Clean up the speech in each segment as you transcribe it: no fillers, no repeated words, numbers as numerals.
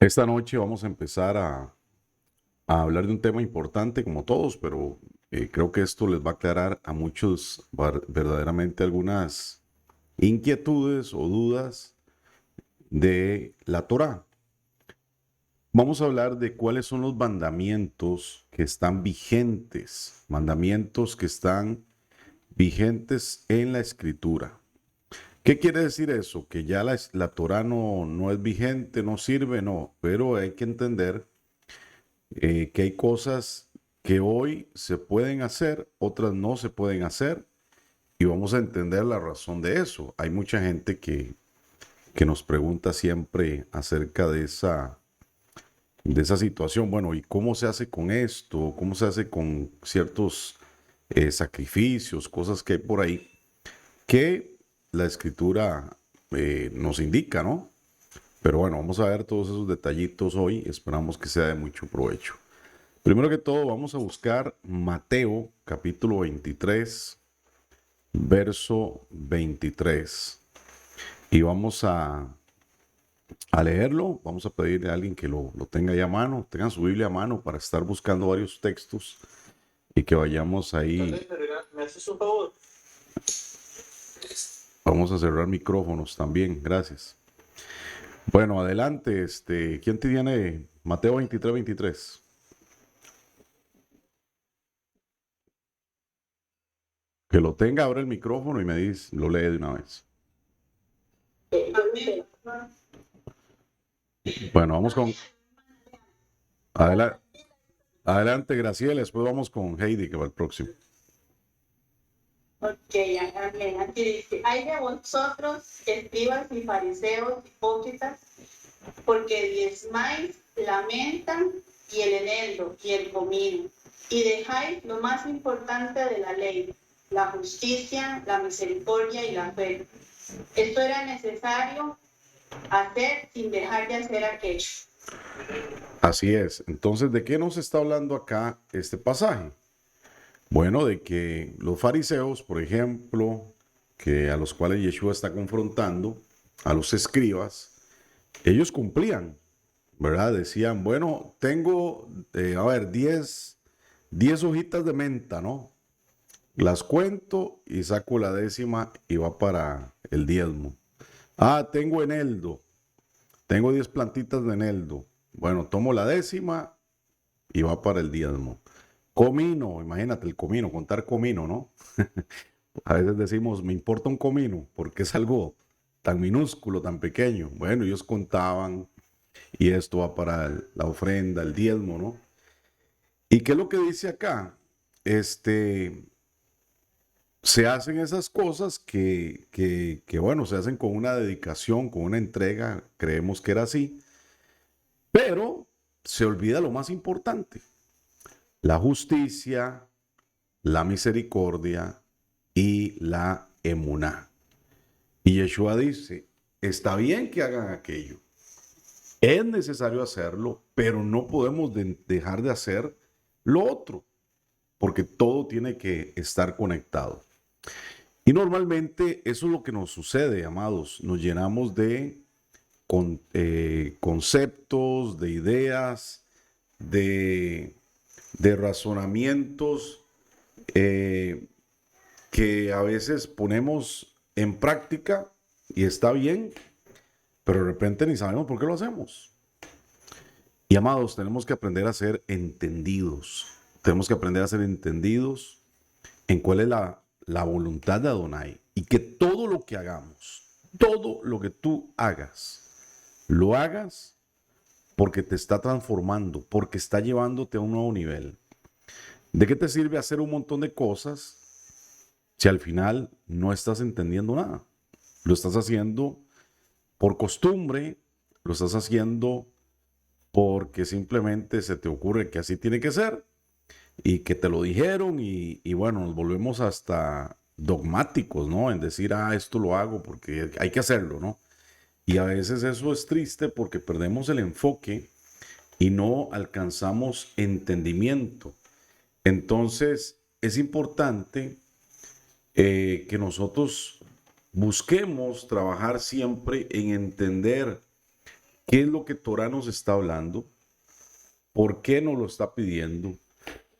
Esta noche vamos a empezar a hablar de un tema importante como todos, pero creo que esto les va a aclarar a muchos verdaderamente algunas inquietudes o dudas de la Torá. Vamos a hablar de cuáles son los mandamientos que están vigentes, mandamientos que están vigentes en la Escritura. ¿Qué quiere decir eso? Que ya la Torá no es vigente, no sirve, no, pero hay que entender que hay cosas que hoy se pueden hacer, otras no se pueden hacer, y vamos a entender la razón de eso. Hay mucha gente que nos pregunta siempre acerca de esa situación. Bueno, ¿y cómo se hace con esto? ¿Cómo se hace con ciertos sacrificios, cosas que hay por ahí que la escritura nos indica, ¿no? Pero bueno, vamos a ver todos esos detallitos hoy. Esperamos que sea de mucho provecho. Primero que todo, vamos a buscar Mateo capítulo 23, verso 23. Y vamos a leerlo. Vamos a pedirle a alguien que lo tenga ya a mano, tengan su Biblia a mano para estar buscando varios textos y que vayamos ahí. ¿Me haces un favor? Vamos a cerrar micrófonos también, gracias. Bueno, adelante, ¿quién te tiene Mateo 23, 23? Que lo tenga, abre el micrófono y me dice, lo lee de una vez. Bueno, vamos con adelante. Adelante, Graciela, después vamos con Heidi, que va el próximo. Ok, amén. Aquí dice, hay de vosotros, escribas y fariseos, hipócritas, porque diezmáis la menta y el eneldo y el comino, y dejáis lo más importante de la ley, la justicia, la misericordia y la fe. Esto era necesario hacer sin dejar de hacer aquello. Así es. Entonces, ¿de qué nos está hablando acá este pasaje? Bueno, de que los fariseos, por ejemplo, que a los cuales Yeshua está confrontando, a los escribas, ellos cumplían, ¿verdad? Decían, bueno, tengo, a ver, 10 hojitas de menta, ¿no? Las cuento y saco la décima y va para el diezmo. Ah, tengo eneldo, tengo 10 plantitas de eneldo. Bueno, tomo la décima y va para el diezmo. Comino, imagínate el comino, contar comino, ¿no? A veces decimos, me importa un comino, porque es algo tan minúsculo, tan pequeño. Bueno, ellos contaban y esto va para la ofrenda, el diezmo, ¿no? ¿Y qué es lo que dice acá? Este, Se hacen esas cosas bueno, se hacen con una dedicación, con una entrega, creemos que era así, pero se olvida lo más importante, la justicia, la misericordia y la emuná. Y Yeshua dice, está bien que hagan aquello, es necesario hacerlo, pero no podemos dejar de hacer lo otro, porque todo tiene que estar conectado. Y normalmente eso es lo que nos sucede, amados. Nos llenamos de conceptos, de ideas, de, de razonamientos eh, que a veces ponemos en práctica y está bien, pero de repente ni sabemos por qué lo hacemos. Y amados, tenemos que aprender a ser entendidos. Tenemos que aprender a ser entendidos en cuál es la voluntad de Adonai. Y que todo lo que hagamos, todo lo que tú hagas, lo hagas porque te está transformando, porque está llevándote a un nuevo nivel. ¿De qué te sirve hacer un montón de cosas si al final no estás entendiendo nada? Lo estás haciendo por costumbre, lo estás haciendo porque simplemente se te ocurre que así tiene que ser y que te lo dijeron y bueno, nos volvemos hasta dogmáticos, ¿no? En decir, esto lo hago porque hay que hacerlo, ¿no? Y a veces eso es triste porque perdemos el enfoque y no alcanzamos entendimiento. Entonces, es importante que nosotros busquemos trabajar siempre en entender qué es lo que Torah nos está hablando, por qué nos lo está pidiendo,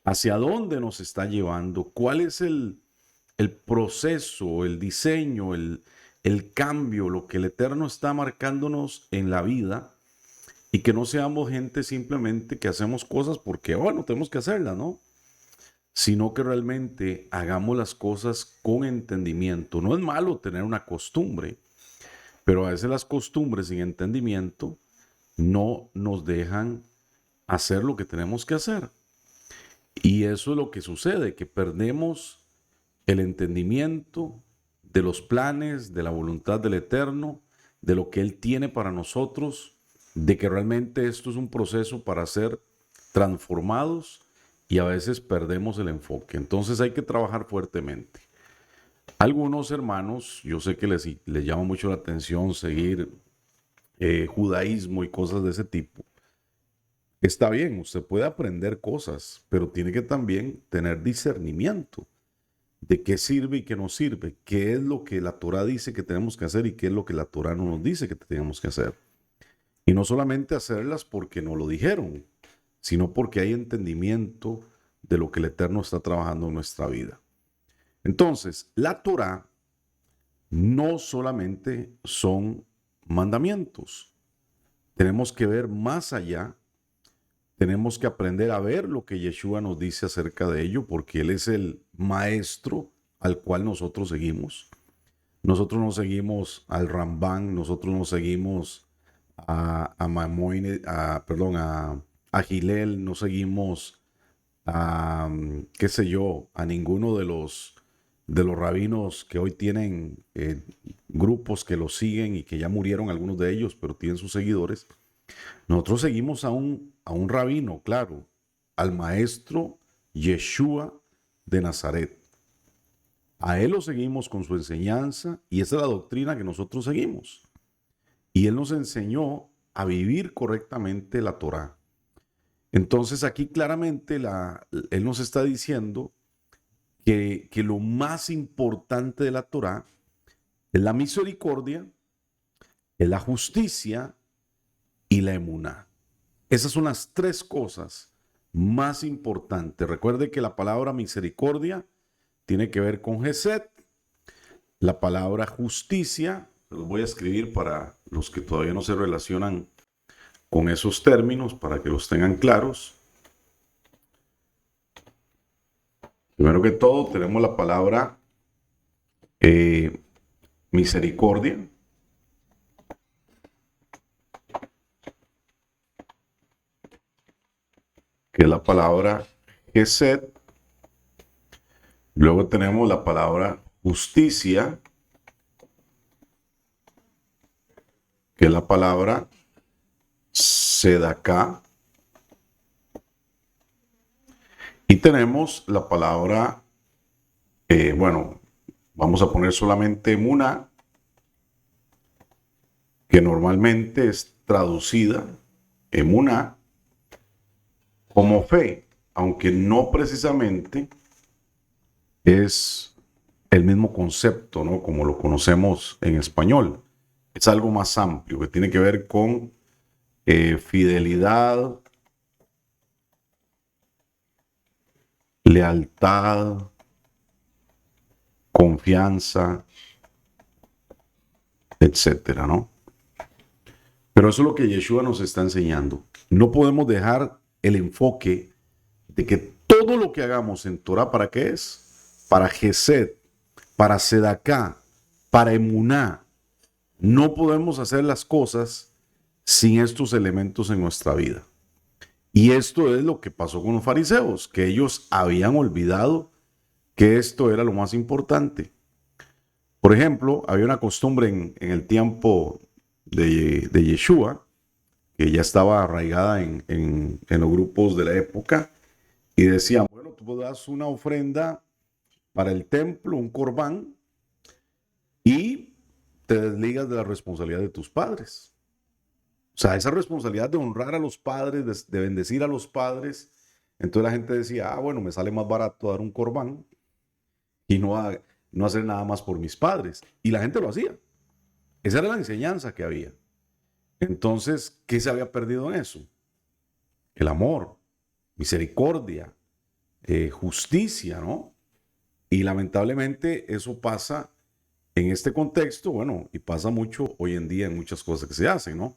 hacia dónde nos está llevando, cuál es el proceso, el diseño, el cambio, lo que el Eterno está marcándonos en la vida, y que no seamos gente simplemente que hacemos cosas porque, bueno, tenemos que hacerlas, ¿no? Sino que realmente hagamos las cosas con entendimiento. No es malo tener una costumbre, pero a veces las costumbres sin entendimiento no nos dejan hacer lo que tenemos que hacer. Y eso es lo que sucede, que perdemos el entendimiento de los planes, de la voluntad del Eterno, de lo que Él tiene para nosotros, de que realmente esto es un proceso para ser transformados, y a veces perdemos el enfoque. Entonces hay que trabajar fuertemente. Algunos hermanos, yo sé que les llama mucho la atención seguir judaísmo y cosas de ese tipo. Está bien, usted puede aprender cosas, pero tiene que también tener discernimiento de qué sirve y qué no sirve, qué es lo que la Torah dice que tenemos que hacer y qué es lo que la Torah no nos dice que tenemos que hacer. Y no solamente hacerlas porque nos lo dijeron, sino porque hay entendimiento de lo que el Eterno está trabajando en nuestra vida. Entonces, la Torah no solamente son mandamientos. Tenemos que ver más allá. Tenemos que aprender a ver lo que Yeshua nos dice acerca de ello, porque Él es el maestro al cual nosotros seguimos. Nosotros no seguimos al Rambán, nosotros no seguimos a Maimónides, a Gilel, no seguimos a, qué sé yo, a ninguno de los rabinos que hoy tienen grupos que los siguen y que ya murieron algunos de ellos, pero tienen sus seguidores. Nosotros seguimos a un rabino, claro, al maestro Yeshua de Nazaret. A él lo seguimos con su enseñanza y esa es la doctrina que nosotros seguimos. Y él nos enseñó a vivir correctamente la Torá. Entonces aquí claramente él nos está diciendo que lo más importante de la Torá es la misericordia, es la justicia y la emuná. Esas son las tres cosas más importantes. Recuerde que la palabra misericordia tiene que ver con Gesed. La palabra justicia, los voy a escribir para los que todavía no se relacionan con esos términos, para que los tengan claros. Primero que todo, tenemos la palabra misericordia. Que es la palabra Gesed. Luego tenemos la palabra justicia, que es la palabra Sedaká. Y tenemos la palabra, vamos a poner solamente Emuná, que normalmente es traducida, Emuná, como fe, aunque no precisamente es el mismo concepto, ¿no? Como lo conocemos en español. Es algo más amplio, que tiene que ver con fidelidad, lealtad, confianza, etcétera, ¿no? Pero eso es lo que Yeshua nos está enseñando. No podemos dejar el enfoque de que todo lo que hagamos en Torah, ¿para qué es? Para Gesed, para Sedaká, para Emuná. No podemos hacer las cosas sin estos elementos en nuestra vida. Y esto es lo que pasó con los fariseos, que ellos habían olvidado que esto era lo más importante. Por ejemplo, había una costumbre en el tiempo de Yeshua, que ya estaba arraigada en los grupos de la época, y decían, bueno, tú das una ofrenda para el templo, un corbán, y te desligas de la responsabilidad de tus padres. O sea, esa responsabilidad de honrar a los padres, de bendecir a los padres. Entonces la gente decía, bueno, me sale más barato dar un corbán y no hacer nada más por mis padres. Y la gente lo hacía. Esa era la enseñanza que había. Entonces, ¿qué se había perdido en eso? El amor, misericordia, justicia, ¿no? Y lamentablemente eso pasa en este contexto, bueno, y pasa mucho hoy en día en muchas cosas que se hacen, ¿no?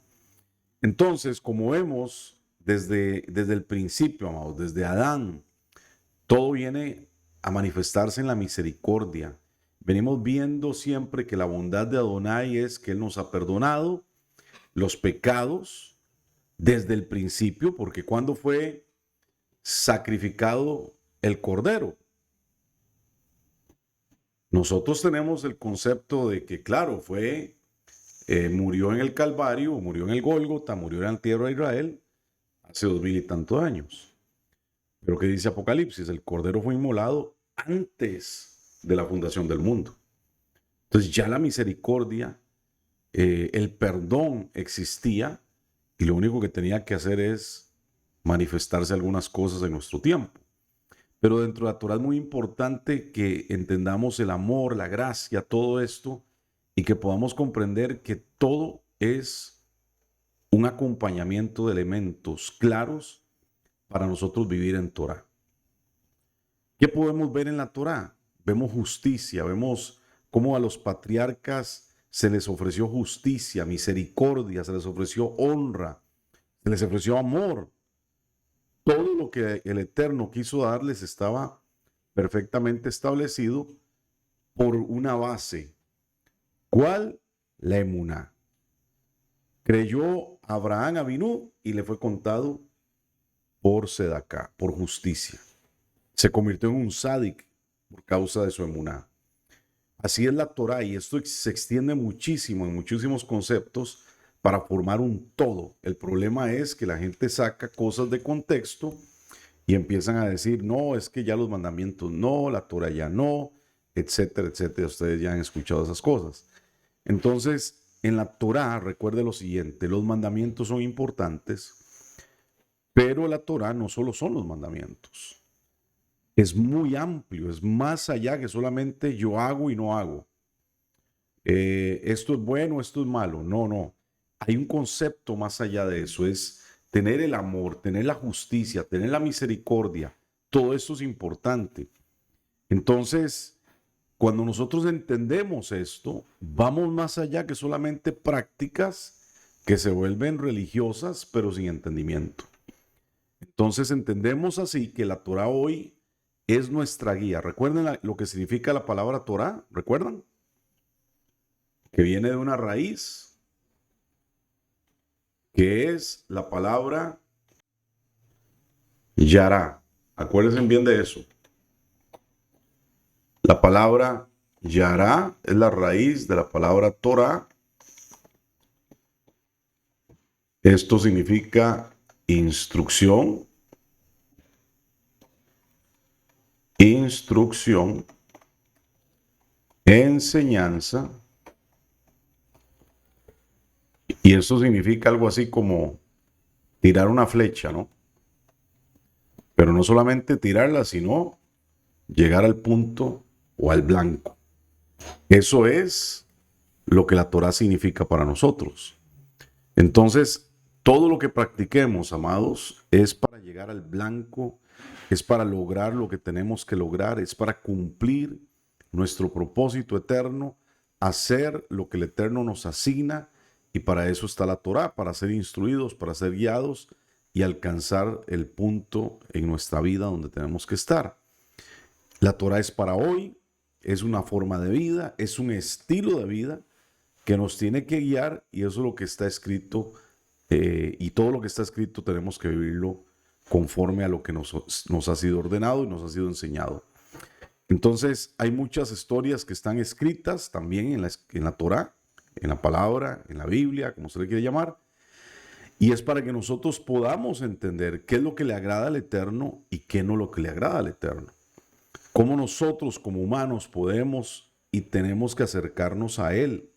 Entonces, como vemos desde el principio, amados, desde Adán, todo viene a manifestarse en la misericordia. Venimos viendo siempre que la bondad de Adonai es que Él nos ha perdonado los pecados desde el principio, porque cuando fue sacrificado el cordero, nosotros tenemos el concepto de que, claro, murió en el Calvario, murió en el Gólgota, murió en la tierra de Israel hace 2000 y tantos años. Pero ¿qué dice Apocalipsis? El cordero fue inmolado antes de la fundación del mundo. Entonces ya la misericordia, el perdón existía y lo único que tenía que hacer es manifestarse algunas cosas en nuestro tiempo. Pero dentro de la Torah es muy importante que entendamos el amor, la gracia, todo esto, y que podamos comprender que todo es un acompañamiento de elementos claros para nosotros vivir en Torah. ¿Qué podemos ver en la Torah? Vemos justicia, vemos cómo a los patriarcas se les ofreció justicia, misericordia, se les ofreció honra, se les ofreció amor. Todo lo que el Eterno quiso darles estaba perfectamente establecido por una base. ¿Cuál? La emuná. Creyó Abraham Abinú y le fue contado por Sedacá, por justicia. Se convirtió en un sádic por causa de su emuná. Así es la Torah y esto se extiende muchísimo en muchísimos conceptos para formar un todo. El problema es que la gente saca cosas de contexto y empiezan a decir, no, es que ya los mandamientos no, la Torah ya no, etcétera, etcétera. Ustedes ya han escuchado esas cosas. Entonces, en la Torah, recuerde lo siguiente, los mandamientos son importantes, pero la Torah no solo son los mandamientos. Es muy amplio, es más allá que solamente yo hago y no hago. Esto es bueno, esto es malo. No, no. Hay un concepto más allá de eso, es tener el amor, tener la justicia, tener la misericordia. Todo esto es importante. Entonces, cuando nosotros entendemos esto, vamos más allá que solamente prácticas que se vuelven religiosas, pero sin entendimiento. Entonces entendemos así que la Torah hoy es nuestra guía. ¿Recuerden lo que significa la palabra Torah? ¿Recuerdan? Que viene de una raíz, que es la palabra Yará. Acuérdense bien de eso. La palabra Yará es la raíz de la palabra Torah. Esto significa instrucción, enseñanza, y eso significa algo así como tirar una flecha, ¿no? Pero no solamente tirarla, sino llegar al punto o al blanco. Eso es lo que la Torah significa para nosotros. Entonces, todo lo que practiquemos, amados, es para llegar al blanco, es para lograr lo que tenemos que lograr, es para cumplir nuestro propósito eterno, hacer lo que el Eterno nos asigna, y para eso está la Torah, para ser instruidos, para ser guiados y alcanzar el punto en nuestra vida donde tenemos que estar. La Torah es para hoy, es una forma de vida, es un estilo de vida que nos tiene que guiar, y eso es lo que está escrito, y todo lo que está escrito tenemos que vivirlo conforme a lo que nos ha sido ordenado y nos ha sido enseñado. Entonces hay muchas historias que están escritas también en la Torah, en la palabra, en la Biblia, como se le quiere llamar, y es para que nosotros podamos entender qué es lo que le agrada al Eterno y qué no es lo que le agrada al Eterno. Cómo nosotros como humanos podemos y tenemos que acercarnos a Él.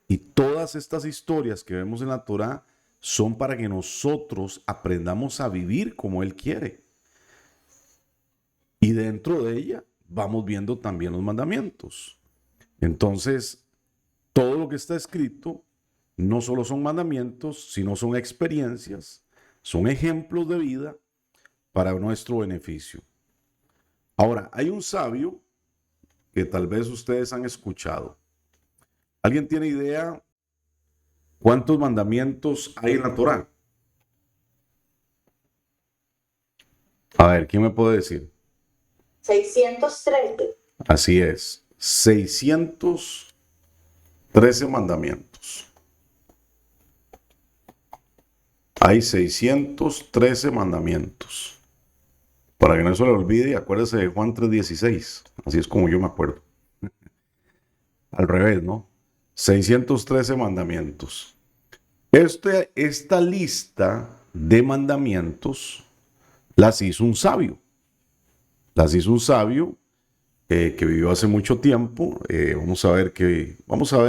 Y todas estas historias que vemos en la Torah son para que nosotros aprendamos a vivir como Él quiere. Y dentro de ella vamos viendo también los mandamientos. Entonces, todo lo que está escrito no solo son mandamientos, sino son experiencias, son ejemplos de vida para nuestro beneficio. Ahora, hay un sabio que tal vez ustedes han escuchado. ¿Alguien tiene idea cuántos mandamientos hay en la Torá? A ver, ¿quién me puede decir? 613. Así es, 613 mandamientos. Hay 613 mandamientos. Para que no se le olvide, acuérdese de Juan 3:16. Así es como yo me acuerdo. Al revés, ¿no? 613 mandamientos. Esta lista de mandamientos las hizo un sabio. Las hizo un sabio que vivió hace mucho tiempo. Vamos a ver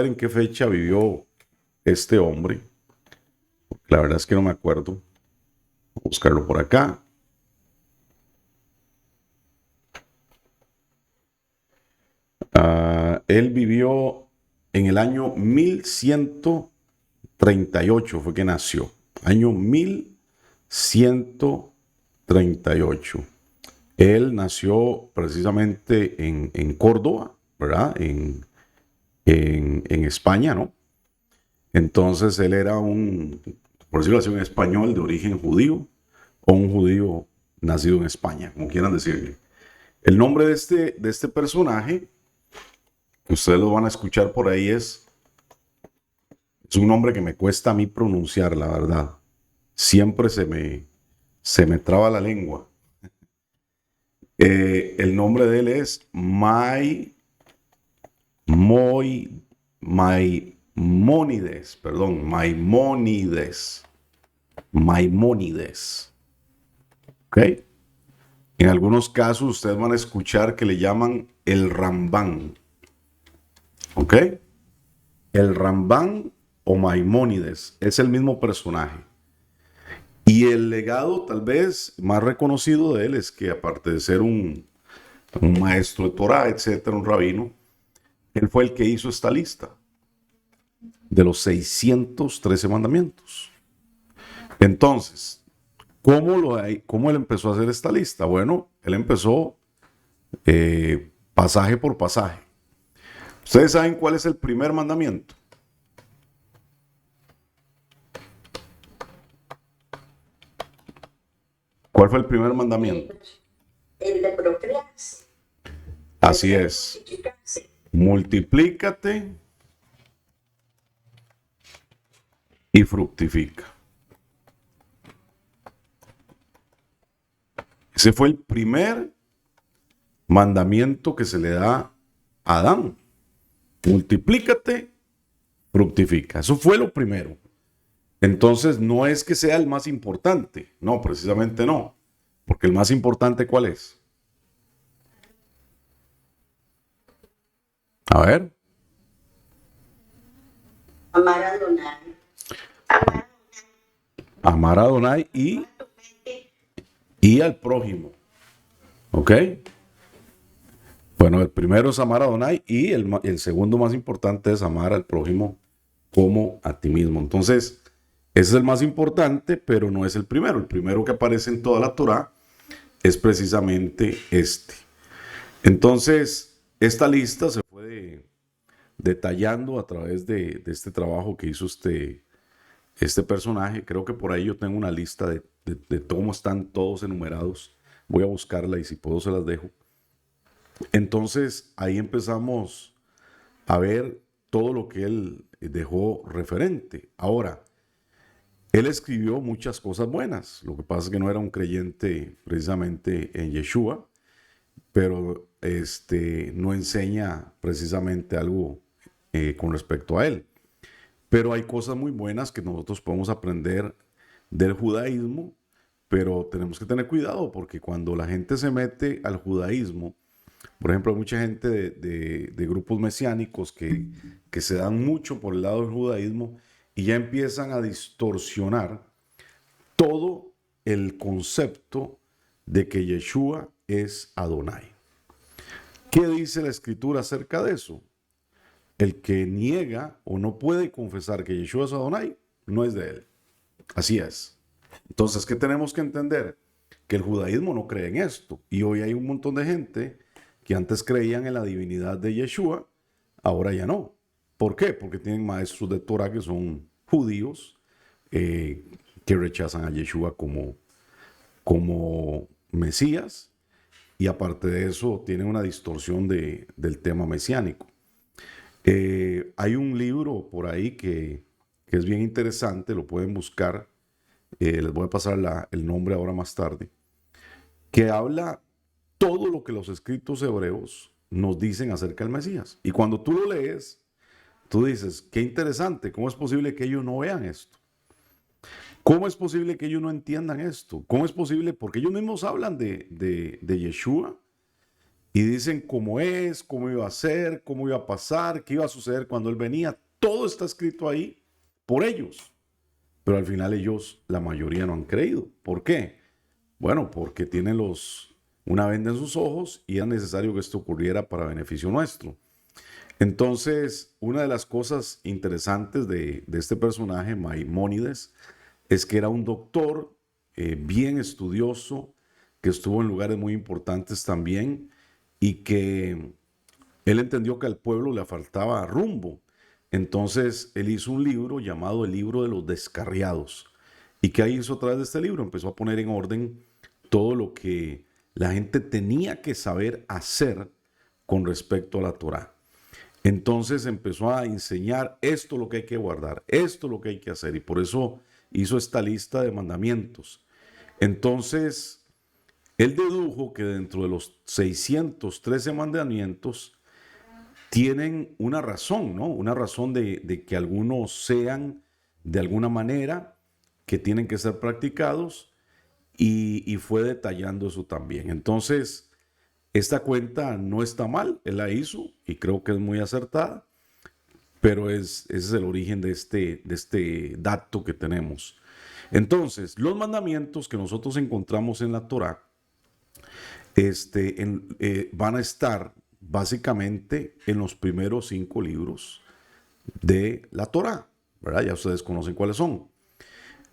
en qué fecha vivió este hombre. La verdad es que no me acuerdo. Voy a buscarlo por acá. Él vivió en el año 1138, fue que nació. Año 1138. Él nació precisamente en Córdoba, ¿verdad? En España, ¿no? Entonces él era por decirlo así, un español de origen judío o un judío nacido en España, como quieran decirle. El nombre de este personaje, que ustedes lo van a escuchar por ahí, es un nombre que me cuesta a mí pronunciar, la verdad. Siempre se me traba la lengua. El nombre de él es Maimónides, perdón, Maimónides. ¿Ok? En algunos casos ustedes van a escuchar que le llaman el Rambán. ¿Ok? El Rambán o Maimónides es el mismo personaje. Y el legado tal vez más reconocido de él es que aparte de ser un maestro de Torah, etcétera, un rabino, él fue el que hizo esta lista de los 613 mandamientos. Entonces, ¿cómo él empezó a hacer esta lista? Bueno, él empezó pasaje por pasaje. ¿Ustedes saben cuál es el primer mandamiento? ¿Cuál fue el primer mandamiento? El de procrearse. Así es. Multiplícate y fructifica. Ese fue el primer mandamiento que se le da a Adán. Multiplícate, fructifica. Eso fue lo primero. Entonces, no es que sea el más importante. No, precisamente no. Porque el más importante, ¿cuál es? A ver. Amar a Adonai. Amar a Adonai y al prójimo. ¿Ok? Bueno, el primero es amar a Adonai y el segundo más importante es amar al prójimo como a ti mismo. Entonces, ese es el más importante, pero no es el primero. El primero que aparece en toda la Torá es precisamente este. Entonces, esta lista se fue detallando a través de este trabajo que hizo este personaje. Creo que por ahí yo tengo una lista de cómo están todos enumerados. Voy a buscarla y si puedo se las dejo. Entonces, ahí empezamos a ver todo lo que él dejó referente. Ahora, él escribió muchas cosas buenas. Lo que pasa es que no era un creyente precisamente en Yeshua, pero no enseña precisamente algo con respecto a él. Pero hay cosas muy buenas que nosotros podemos aprender del judaísmo, pero tenemos que tener cuidado porque cuando la gente se mete al judaísmo, por ejemplo, hay mucha gente de grupos mesiánicos que se dan mucho por el lado del judaísmo y ya empiezan a distorsionar todo el concepto de que Yeshua es Adonai. ¿Qué dice la escritura acerca de eso? el que niega o no puede confesar que Yeshua es Adonai, no es de él. Así es. Entonces, ¿qué tenemos que entender? Que el judaísmo no cree en esto. Y hoy hay un montón de gente que antes creían en la divinidad de Yeshua, ahora ya no. ¿Por qué? Porque tienen maestros de Torah que son judíos, que rechazan a Yeshua como Mesías, y aparte de eso tienen una distorsión del tema mesiánico. Hay un libro por ahí que es bien interesante, lo pueden buscar, les voy a pasar el nombre ahora más tarde, que habla todo lo que los escritos hebreos nos dicen acerca del Mesías. Y cuando tú lo lees, tú dices, qué interesante, ¿cómo es posible que ellos no vean esto? ¿Cómo es posible que ellos no entiendan esto? ¿Cómo es posible? Porque ellos mismos hablan de Yeshua y dicen cómo es, cómo iba a ser, cómo iba a pasar, qué iba a suceder cuando él venía. Todo está escrito ahí por ellos. Pero al final ellos, la mayoría, no han creído. ¿Por qué? Bueno, porque tienen una venda en sus ojos y era necesario que esto ocurriera para beneficio nuestro. Entonces, una de las cosas interesantes de este personaje, Maimónides, es que era un doctor bien estudioso, que estuvo en lugares muy importantes también y que él entendió que al pueblo le faltaba rumbo. Entonces, él hizo un libro llamado El Libro de los Descarriados. ¿Y qué hizo a través de este libro? Empezó a poner en orden todo lo que la gente tenía que saber hacer con respecto a la Torá. Entonces empezó a enseñar esto lo que hay que guardar, esto lo que hay que hacer, y por eso hizo esta lista de mandamientos. Entonces, él dedujo que dentro de los 613 mandamientos tienen una razón, ¿no? Una razón de que algunos sean de alguna manera que tienen que ser practicados, y fue detallando eso también. Entonces, esta cuenta no está mal, él la hizo y creo que es muy acertada, pero ese es el origen de este dato que tenemos. Entonces, los mandamientos que nosotros encontramos en la Torá van a estar básicamente en los primeros 5 libros de la Torá, ¿verdad? Ya ustedes conocen cuáles son,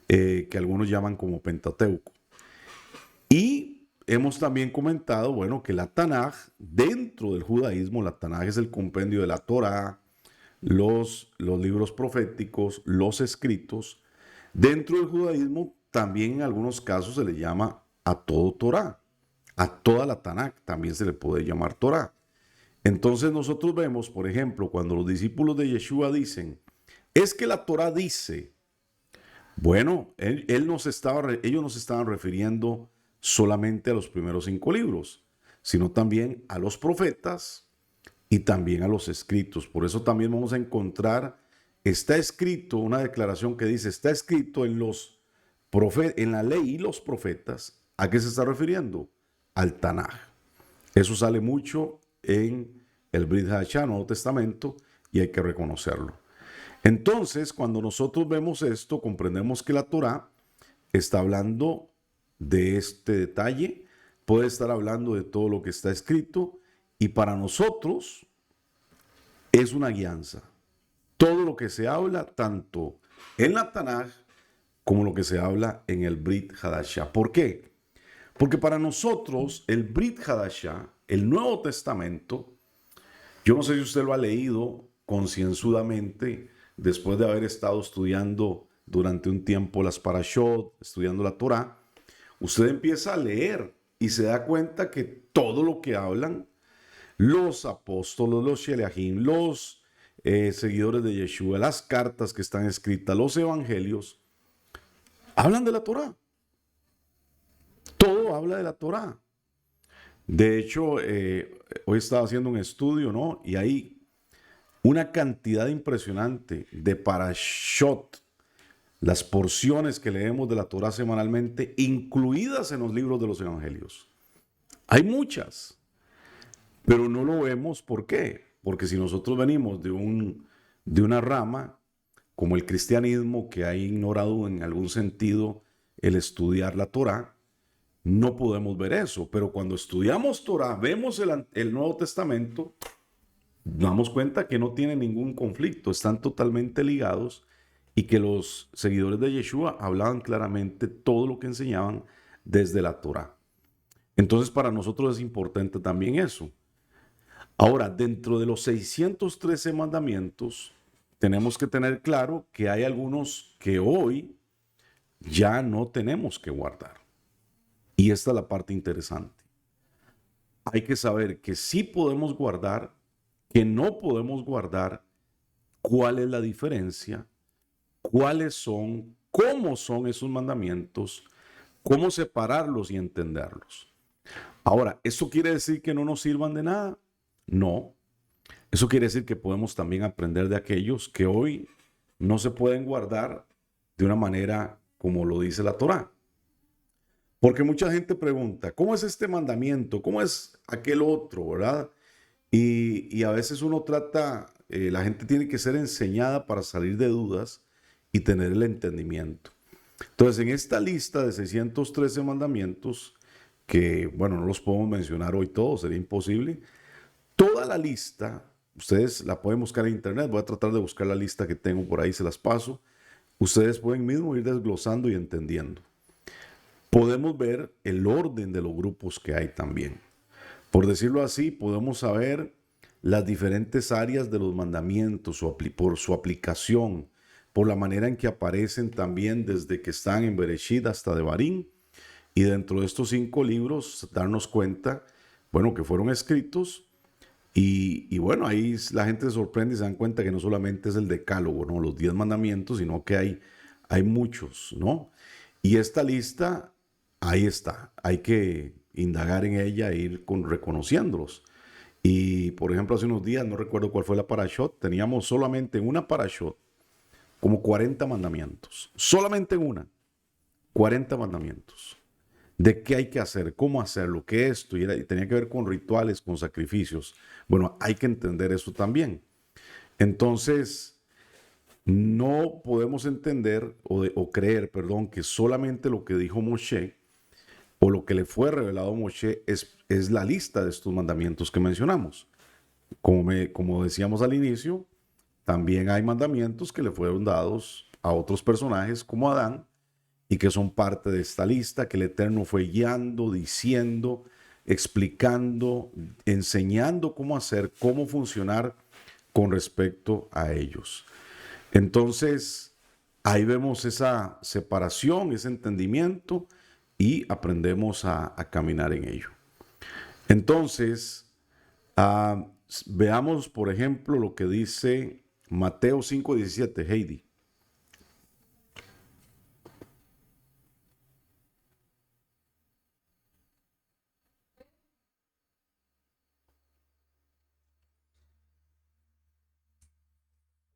que algunos llaman como Pentateuco. Y hemos también comentado, bueno, que la Tanaj, dentro del judaísmo, la Tanaj es el compendio de la Torá, los libros proféticos, los escritos. Dentro del judaísmo, también en algunos casos se le llama a todo Torá, a toda la Tanaj también se le puede llamar Torá. Entonces nosotros vemos, por ejemplo, cuando los discípulos de Yeshua dicen, es que la Torá dice, bueno, ellos no se estaban refiriendo solamente a los primeros 5 libros, sino también a los profetas y también a los escritos. Por eso también vamos a encontrar, está escrito, una declaración que dice, está escrito en la ley y los profetas. ¿A qué se está refiriendo? Al Tanaj. Eso sale mucho en el Brit Hadashah, Nuevo Testamento, y hay que reconocerlo. Entonces, cuando nosotros vemos esto, comprendemos que la Torá está hablando de este detalle, puede estar hablando de todo lo que está escrito, y para nosotros es una guianza. Todo lo que se habla, tanto en la Tanaj como lo que se habla en el Brit Hadashah. ¿Por qué? Porque para nosotros el Brit Hadashah, el Nuevo Testamento, yo no sé si usted lo ha leído concienzudamente después de haber estado estudiando durante un tiempo las Parashot, estudiando la Torá, usted empieza a leer y se da cuenta que todo lo que hablan los apóstoles, los Sheliahim, los seguidores de Yeshua, las cartas que están escritas, los evangelios, hablan de la Torá. Todo habla de la Torá. De hecho, hoy estaba haciendo un estudio, ¿no? Y hay una cantidad impresionante de parashot, las porciones que leemos de la Torá semanalmente, incluidas en los libros de los evangelios. Hay muchas, pero no lo vemos. ¿Por qué? Porque si nosotros venimos de una rama como el cristianismo, que ha ignorado en algún sentido el estudiar la Torá, no podemos ver eso. Pero cuando estudiamos Torá, vemos el Nuevo Testamento, nos damos cuenta que no tienen ningún conflicto, están totalmente ligados y que los seguidores de Yeshua hablaban claramente todo lo que enseñaban desde la Torá. Entonces para nosotros es importante también eso. Ahora, dentro de los 613 mandamientos, tenemos que tener claro que hay algunos que hoy ya no tenemos que guardar. Y esta es la parte interesante. Hay que saber que sí podemos guardar, que no podemos guardar, cuál es la diferencia, cuáles son, cómo son esos mandamientos, cómo separarlos y entenderlos. Ahora, ¿eso quiere decir que no nos sirvan de nada? No. Eso quiere decir que podemos también aprender de aquellos que hoy no se pueden guardar de una manera como lo dice la Torá. Porque mucha gente pregunta, ¿cómo es este mandamiento? ¿Cómo es aquel otro? ¿Verdad? Y a veces uno trata, la gente tiene que ser enseñada para salir de dudas y tener el entendimiento. Entonces, en esta lista de 613 mandamientos, que, bueno, no los podemos mencionar hoy todos, sería imposible, toda la lista, ustedes la pueden buscar en internet, voy a tratar de buscar la lista que tengo por ahí, se las paso. Ustedes pueden mismo ir desglosando y entendiendo. Podemos ver el orden de los grupos que hay también. Por decirlo así, podemos saber las diferentes áreas de los mandamientos por su aplicación, por la manera en que aparecen también desde que están en Bereshit hasta Devarim. Y dentro de estos 5 libros, darnos cuenta, bueno, que fueron escritos. Y bueno, ahí la gente se sorprende y se dan cuenta que no solamente es el decálogo, ¿no? Los 10 mandamientos, sino que hay muchos, ¿no? Y esta lista, ahí está. Hay que indagar en ella e ir reconociéndolos. Y por ejemplo, hace unos días, no recuerdo cuál fue la parashot, teníamos solamente en una parashot como 40 mandamientos. Solamente en una, 40 mandamientos. De qué hay que hacer, cómo hacerlo, qué esto, y tenía que ver con rituales, con sacrificios. Bueno, hay que entender eso también. Entonces, no podemos entender o creer, perdón, que solamente lo que dijo Moshe o lo que le fue revelado a Moshe es la lista de estos mandamientos que mencionamos. Como decíamos al inicio, también hay mandamientos que le fueron dados a otros personajes como Adán y que son parte de esta lista que el Eterno fue guiando, diciendo, explicando, enseñando cómo hacer, cómo funcionar con respecto a ellos. Entonces, ahí vemos esa separación, ese entendimiento y aprendemos a caminar en ello. Entonces, veamos, por ejemplo, lo que dice Mateo 5:17, Heidi.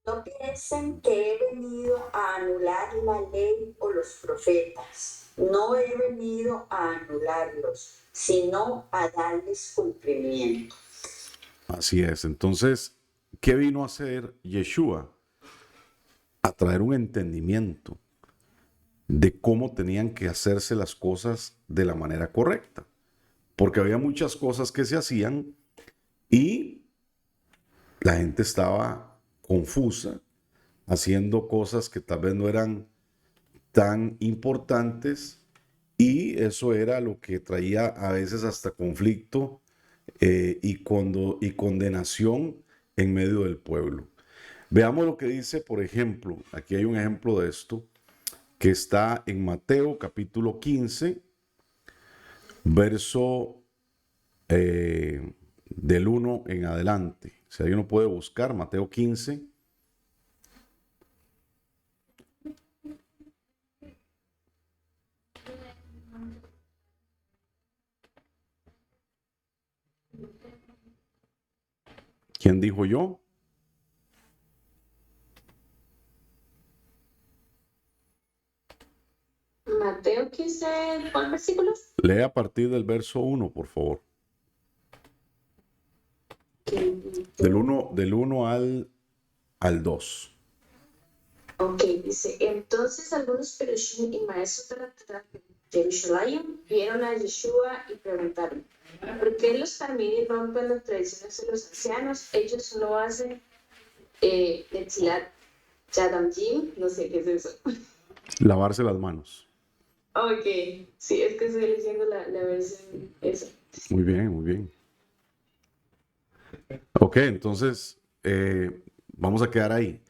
No piensen que he venido a anular la ley o los profetas. No he venido a anularlos, sino a darles cumplimiento. Así es. Entonces, ¿qué vino a hacer Yeshua? A traer un entendimiento de cómo tenían que hacerse las cosas de la manera correcta. Porque había muchas cosas que se hacían y la gente estaba confusa, haciendo cosas que tal vez no eran tan importantes, y eso era lo que traía a veces hasta conflicto y condenación en medio del pueblo. Veamos lo que dice, por ejemplo, aquí hay un ejemplo de esto, que está en Mateo capítulo 15, verso del 1 en adelante. Si alguien lo puede buscar, Mateo 15. ¿Quién dijo yo? Mateo 15, ¿cuál versículo? Lea a partir del verso 1, por favor. Del 1 al 2. Ok, dice, entonces algunos perushim y maestros de la Torá de Jerusalén vieron a Yeshua y preguntaron, ¿Por qué los Tarmini rompen las tradiciones de los ancianos? Ellos no hacen Netzilat Yadamjim, no sé qué es eso. Lavarse las manos. Ok, sí, es que estoy leyendo la versión esa. Muy bien, muy bien. Ok, entonces vamos a quedar ahí.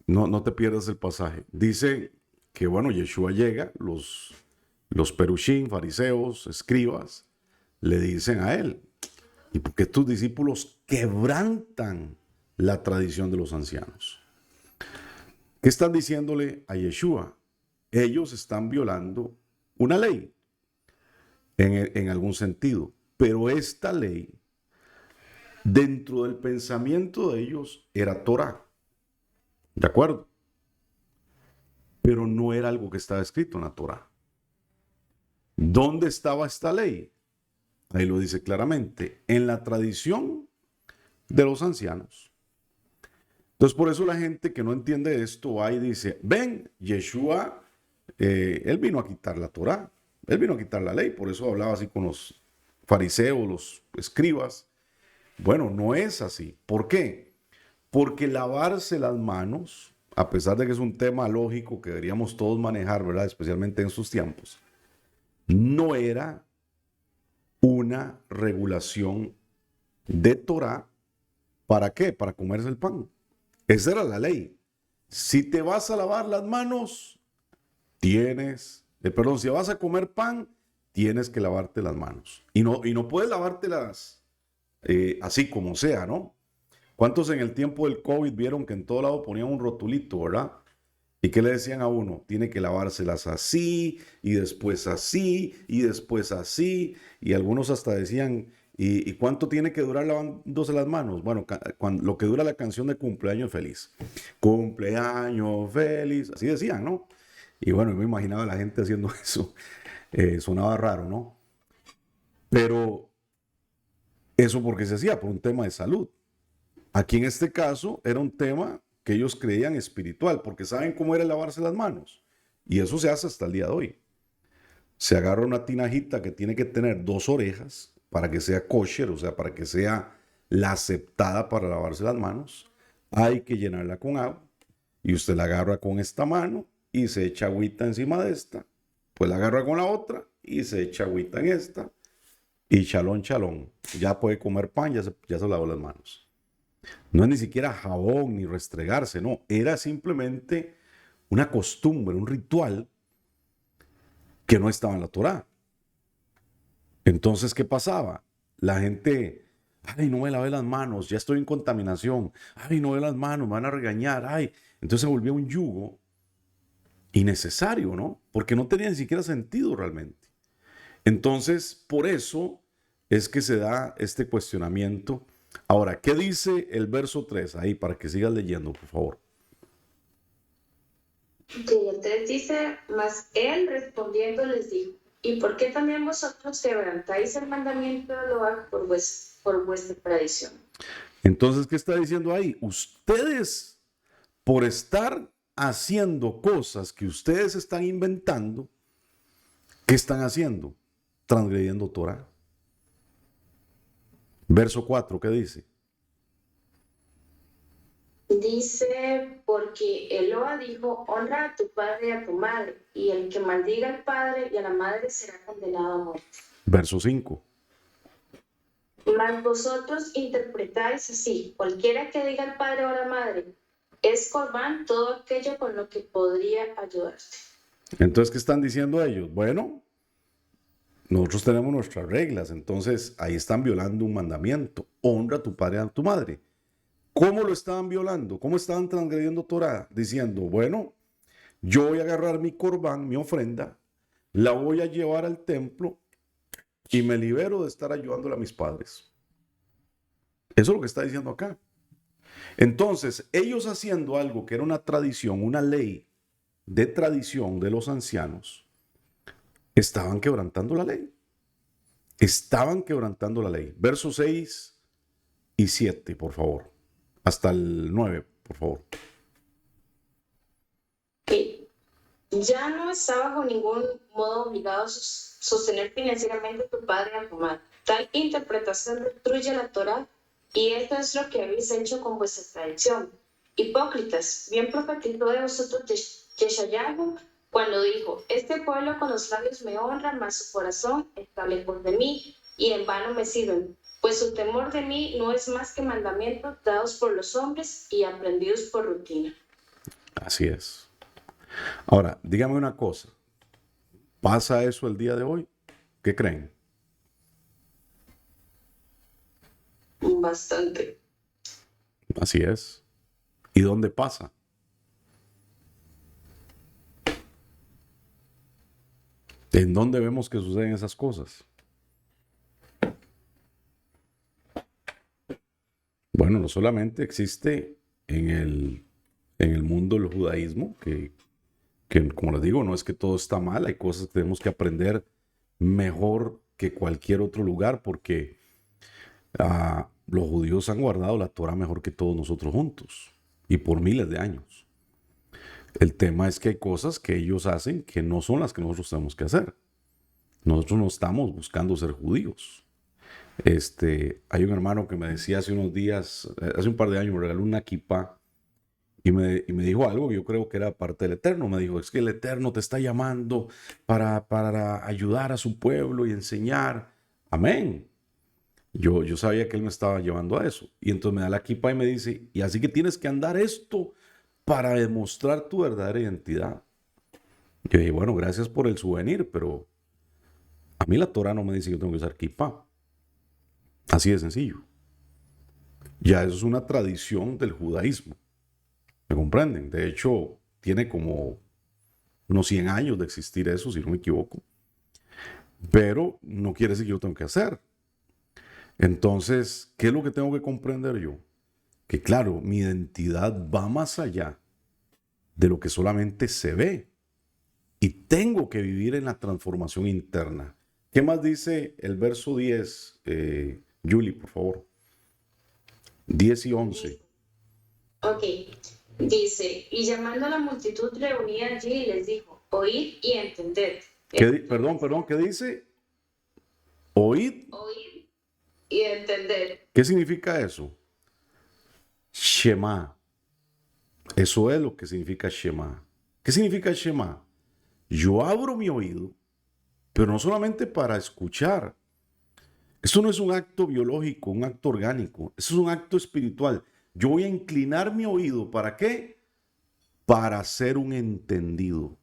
No te pierdas el pasaje. Dice que, bueno, Yeshua llega, los perushim, fariseos, escribas, le dicen a él, ¿y por qué tus discípulos quebrantan la tradición de los ancianos? ¿Qué están diciéndole a Yeshua? Ellos están violando una ley en algún sentido, pero esta ley, dentro del pensamiento de ellos, era Torah. ¿De acuerdo? Pero no era algo que estaba escrito en la Torah. ¿Dónde estaba esta ley? Ahí lo dice claramente, en la tradición de los ancianos. Entonces, por eso la gente que no entiende esto va y dice, ven, Yeshua, él vino a quitar la Torah, él vino a quitar la ley, por eso hablaba así con los fariseos, los escribas. Bueno, no es así. ¿Por qué? Porque lavarse las manos, a pesar de que es un tema lógico que deberíamos todos manejar, ¿verdad? Especialmente en sus tiempos, no era una regulación de Torah. ¿Para qué? Para comerse el pan. Esa era la ley. Si te vas a lavar las manos, si vas a comer pan, tienes que lavarte las manos. Y no puedes lavártelas así como sea, ¿no? ¿Cuántos en el tiempo del COVID vieron que en todo lado ponían un rotulito, ¿verdad? ¿Y qué le decían a uno? Tiene que lavárselas así, y después así, y después así. Y algunos hasta decían, ¿y cuánto tiene que durar lavándose las manos? Bueno, lo que dura la canción de cumpleaños feliz. Cumpleaños feliz, así decían, ¿no? Y bueno, yo me imaginaba a la gente haciendo eso. Sonaba raro, ¿no? Pero eso porque se hacía por un tema de salud. Aquí en este caso era un tema que ellos creían espiritual, porque saben cómo era lavarse las manos. Y eso se hace hasta el día de hoy. Se agarra una tinajita que tiene que tener 2 orejas para que sea kosher, o sea, para que sea la aceptada para lavarse las manos. Hay que llenarla con agua y usted la agarra con esta mano y se echa agüita encima de esta. Pues la agarra con la otra y se echa agüita en esta y chalón, chalón. Ya puede comer pan, ya se lavó las manos. No es ni siquiera jabón ni restregarse, no. Era simplemente una costumbre, un ritual que no estaba en la Torá. Entonces, ¿qué pasaba? La gente, ay, no me lavé las manos, ya estoy en contaminación. Ay, no me lavé las manos, me van a regañar. Ay, entonces se volvió un yugo innecesario, ¿no? Porque no tenía ni siquiera sentido realmente. Entonces, por eso es que se da este cuestionamiento. Ahora, ¿qué dice el verso 3? Ahí, para que sigas leyendo, por favor. Que el 3 dice, mas él respondiendo les dijo, ¿y por qué también vosotros quebrantáis el mandamiento de Loa por vuestra tradición? Entonces, ¿qué está diciendo ahí? Ustedes, por estar haciendo cosas que ustedes están inventando, ¿qué están haciendo? Transgrediendo Torah. Verso 4, ¿qué dice? Dice, porque Eloa dijo, honra a tu padre y a tu madre, y el que maldiga al padre y a la madre será condenado a muerte. Verso 5. Mas vosotros interpretáis así, cualquiera que diga al padre o a la madre, es corbán todo aquello con lo que podría ayudarte. Entonces, ¿qué están diciendo ellos? Bueno, nosotros tenemos nuestras reglas, entonces ahí están violando un mandamiento. Honra a tu padre y a tu madre. ¿Cómo lo estaban violando? ¿Cómo estaban transgrediendo Torah? Diciendo, bueno, yo voy a agarrar mi corbán, mi ofrenda, la voy a llevar al templo y me libero de estar ayudándole a mis padres. Eso es lo que está diciendo acá. Entonces, ellos haciendo algo que era una tradición, una ley de tradición de los ancianos, estaban quebrantando la ley. Estaban quebrantando la ley. Versos 6 y 7, por favor. Hasta el 9, por favor. Que ya no está bajo ningún modo obligado sostener financieramente a tu padre y a tu madre. Tal interpretación destruye la Torá y esto es lo que habéis hecho con vuestra tradición. Hipócritas, bien profetizó de vosotros Yeshayahu cuando dijo, este pueblo con los labios me honra, mas su corazón está lejos de mí y en vano me sirven, pues su temor de mí no es más que mandamientos dados por los hombres y aprendidos por rutina. Así es. Ahora, dígame una cosa. ¿Pasa eso el día de hoy? ¿Qué creen? Bastante. Así es. ¿Y dónde pasa? ¿En dónde vemos que suceden esas cosas? Bueno, no solamente existe en el mundo del judaísmo, que como les digo, no es que todo está mal, hay cosas que tenemos que aprender mejor que cualquier otro lugar, porque los judíos han guardado la Torah mejor que todos nosotros juntos, y por miles de años. El tema es que hay cosas que ellos hacen que no son las que nosotros tenemos que hacer. Nosotros no estamos buscando ser judíos. Hay un hermano que me decía hace unos días, hace un par de años, me regaló una kippah y me dijo algo que yo creo que era parte del Eterno. Me dijo, es que el Eterno te está llamando para ayudar a su pueblo y enseñar. Amén. Yo sabía que él me estaba llevando a eso. Y entonces me da la kippah y me dice, y así que tienes que andar esto para demostrar tu verdadera identidad. Yo dije, bueno, gracias por el souvenir, pero a mí la Torah no me dice que yo tengo que usar kippah. Así de sencillo. Ya eso es una tradición del judaísmo. ¿Me comprenden? De hecho, tiene como unos 100 años de existir eso, si no me equivoco. Pero no quiere decir que yo tengo que hacer. Entonces, ¿qué es lo que tengo que comprender yo? Que claro, mi identidad va más allá de lo que solamente se ve. Y tengo que vivir en la transformación interna. ¿Qué más dice el verso 10? Julie, por favor. 10 y 11. Ok. Dice, y llamando a la multitud reunida allí, les dijo, oíd y entended. Perdón, ¿qué dice? Oíd. Oíd y entended. ¿Qué significa eso? Shema. Eso es lo que significa Shema. ¿Qué significa Shema? Yo abro mi oído, pero no solamente para escuchar. Esto no es un acto biológico, un acto orgánico. Eso es un acto espiritual. Yo voy a inclinar mi oído. ¿Para qué? Para ser un entendido.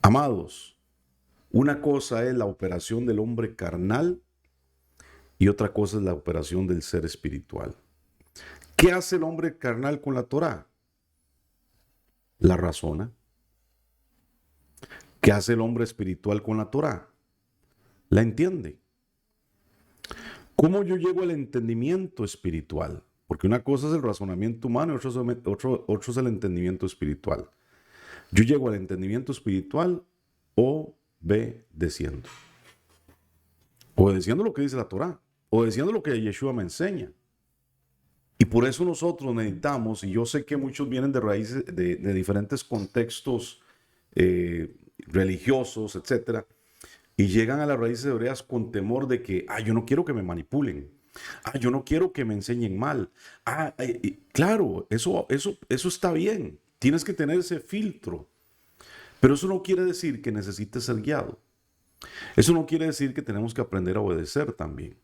Amados, una cosa es la operación del hombre carnal y otra cosa es la operación del ser espiritual. ¿Qué hace el hombre carnal con la Torá? La razona. ¿Qué hace el hombre espiritual con la Torá? La entiende. ¿Cómo yo llego al entendimiento espiritual? Porque una cosa es el razonamiento humano y otro es el entendimiento espiritual. Yo llego al entendimiento espiritual obedeciendo. Obedeciendo lo que dice la Torá. Obedeciendo lo que Yeshua me enseña. Y por eso nosotros meditamos, y yo sé que muchos vienen de raíces de diferentes contextos religiosos, etcétera, y llegan a las raíces hebreas con temor de que, yo no quiero que me manipulen, yo no quiero que me enseñen mal. Claro, eso está bien, tienes que tener ese filtro, pero eso no quiere decir que necesites ser guiado. Eso no quiere decir que tenemos que aprender a obedecer también.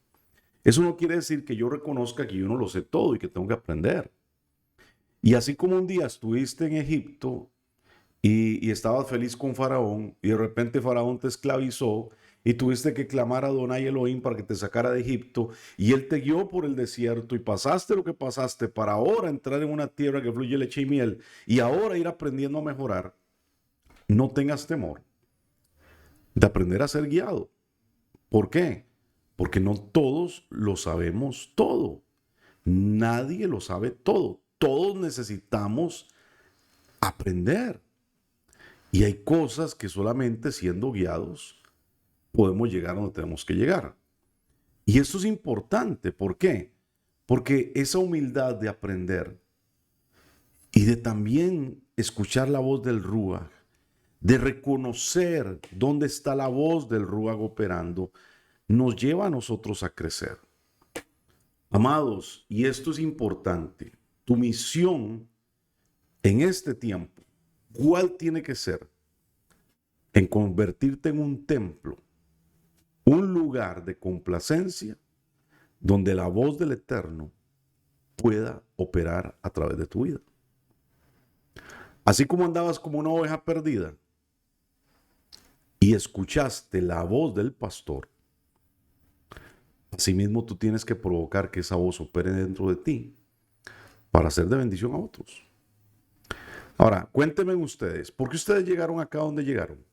Eso no quiere decir que yo reconozca que yo no lo sé todo y que tengo que aprender. Y así como un día estuviste en Egipto y estabas feliz con Faraón y de repente Faraón te esclavizó y tuviste que clamar a Adonai Elohim para que te sacara de Egipto y él te guió por el desierto y pasaste lo que pasaste para ahora entrar en una tierra que fluye leche y miel y ahora ir aprendiendo a mejorar, no tengas temor de aprender a ser guiado. ¿Por qué? Porque no todos lo sabemos todo. Nadie lo sabe todo. Todos necesitamos aprender. Y hay cosas que solamente siendo guiados podemos llegar a donde tenemos que llegar. Y esto es importante. ¿Por qué? Porque esa humildad de aprender y de también escuchar la voz del Ruach, de reconocer dónde está la voz del Ruach operando, nos lleva a nosotros a crecer. Amados, y esto es importante, tu misión en este tiempo, ¿cuál tiene que ser? En convertirte en un templo, un lugar de complacencia donde la voz del Eterno pueda operar a través de tu vida. Así como andabas como una oveja perdida y escuchaste la voz del pastor, asimismo tú tienes que provocar que esa voz opere dentro de ti para ser de bendición a otros. Ahora, cuéntenme ustedes, ¿por qué ustedes llegaron acá donde llegaron?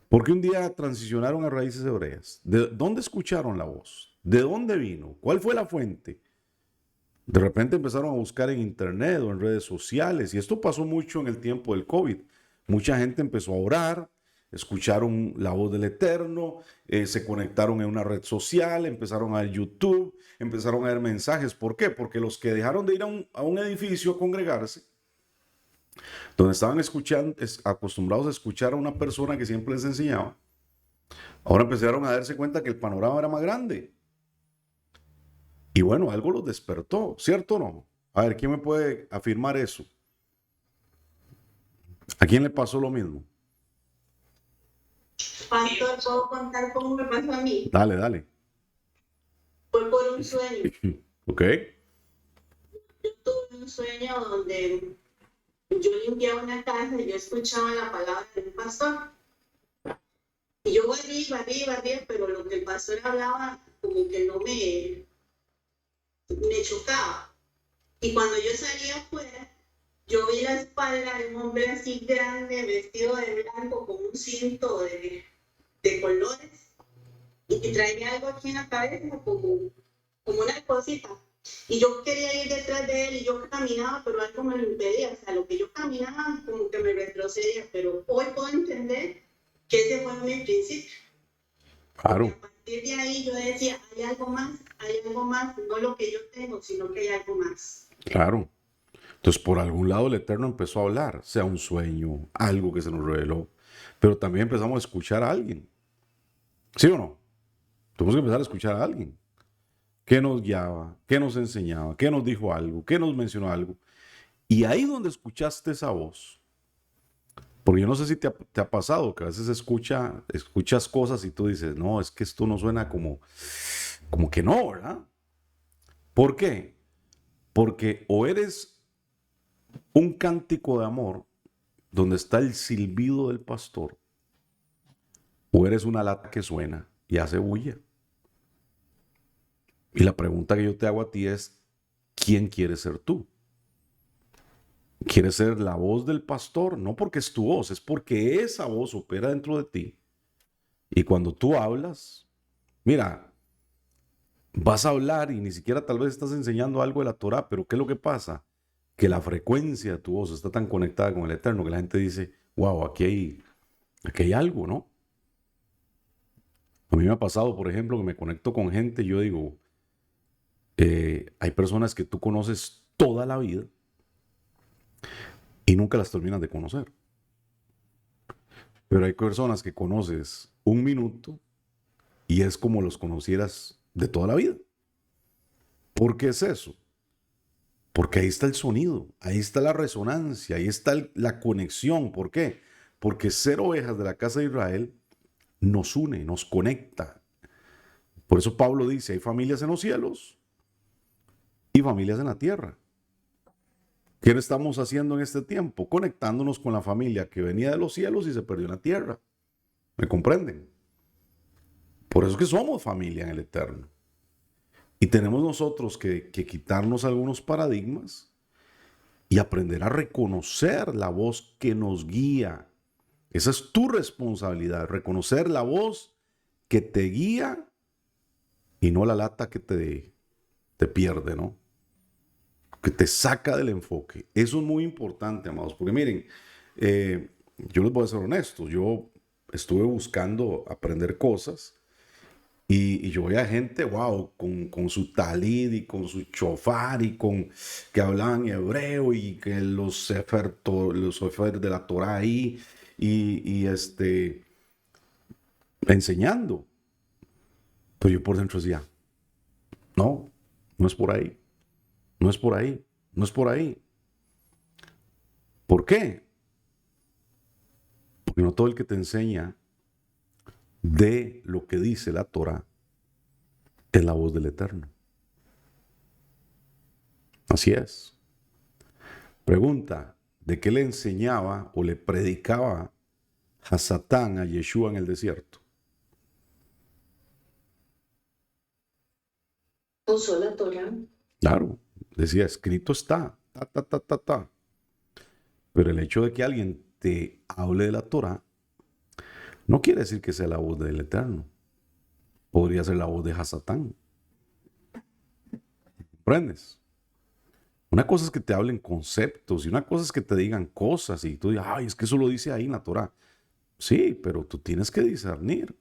¿Por qué un día transicionaron a raíces hebreas? ¿De dónde escucharon la voz? ¿De dónde vino? ¿Cuál fue la fuente? De repente empezaron a buscar en internet o en redes sociales, y esto pasó mucho en el tiempo del COVID. Mucha gente empezó a orar, escucharon la voz del Eterno, se conectaron en una red social, empezaron a ver YouTube, empezaron a ver mensajes. ¿Por qué? Porque los que dejaron de ir a un edificio a congregarse, donde estaban acostumbrados a escuchar a una persona que siempre les enseñaba, ahora empezaron a darse cuenta que el panorama era más grande. Y bueno, algo los despertó, ¿cierto o no? A ver, ¿quién me puede afirmar eso? ¿A quién le pasó lo mismo? Pastor, ¿puedo contar cómo me pasó a mí? Dale, dale. Fue por un sueño. Ok. Yo tuve un sueño donde yo limpiaba una casa y yo escuchaba la palabra del pastor. Y yo barría, pero lo que el pastor hablaba como que no me chocaba. Y cuando yo salía afuera, yo vi la espalda de un hombre así grande, vestido de blanco, con un cinto de colores, y traía algo aquí en la cabeza, como una cosita. Y yo quería ir detrás de él, y yo caminaba, pero algo me lo impedía. O sea, lo que yo caminaba, como que me retrocedía. Pero hoy puedo entender que ese fue mi principio. Claro. Y a partir de ahí yo decía, hay algo más, no lo que yo tengo, sino que hay algo más. Claro. Entonces, por algún lado el Eterno empezó a hablar, sea un sueño, algo que se nos reveló, pero también empezamos a escuchar a alguien. ¿Sí o no? Tuvimos que empezar a escuchar a alguien. ¿Qué nos guiaba? ¿Qué nos enseñaba? ¿Qué nos dijo algo? ¿Qué nos mencionó algo? Y ahí donde escuchaste esa voz, porque yo no sé si te ha pasado que a veces escuchas cosas y tú dices, no, es que esto no suena como que no, ¿verdad? ¿Por qué? Porque o eres un cántico de amor donde está el silbido del pastor, o eres una lata que suena y hace bulla. Y la pregunta que yo te hago a ti es, ¿quién quieres ser tú? ¿Quieres ser la voz del pastor? No porque es tu voz, es porque esa voz opera dentro de ti. Y cuando tú hablas, mira, vas a hablar y ni siquiera tal vez estás enseñando algo de la Torá, pero ¿qué es lo que pasa? Que la frecuencia de tu voz está tan conectada con el Eterno que la gente dice, wow, aquí hay algo, ¿no? A mí me ha pasado, por ejemplo, que me conecto con gente y yo digo, hay personas que tú conoces toda la vida y nunca las terminas de conocer. Pero hay personas que conoces un minuto y es como los conocieras de toda la vida. ¿Por qué es eso? Porque ahí está el sonido, ahí está la resonancia, ahí está la conexión. ¿Por qué? Porque ser ovejas de la casa de Israel nos une, nos conecta. Por eso Pablo dice, hay familias en los cielos y familias en la tierra. ¿Qué estamos haciendo en este tiempo? Conectándonos con la familia que venía de los cielos y se perdió en la tierra. ¿Me comprenden? Por eso es que somos familia en el Eterno. Y tenemos nosotros que quitarnos algunos paradigmas y aprender a reconocer la voz que nos guía. Esa es tu responsabilidad, reconocer la voz que te guía y no la lata que te pierde, ¿no? Que te saca del enfoque. Eso es muy importante, amados, porque miren, yo les voy a ser honesto, yo estuve buscando aprender cosas y yo veía gente, wow, con su talid y con su chofar y que hablaban hebreo y que los sefer de la Torah ahí enseñando. Pero yo por dentro decía, no, no es por ahí, no es por ahí, no es por ahí. ¿Por qué? Porque no todo el que te enseña de lo que dice la Torah es la voz del Eterno. Así es. Pregunta, ¿de qué le enseñaba o le predicaba a Satán a Yeshua en el desierto? Usó la Torah. Claro, decía, escrito está, ta. Pero el hecho de que alguien te hable de la Torah no quiere decir que sea la voz del Eterno. Podría ser la voz de Hasatán. ¿Comprendes? Una cosa es que te hablen conceptos y una cosa es que te digan cosas y tú digas, ay, es que eso lo dice ahí en la Torah. Sí, pero tú tienes que discernir.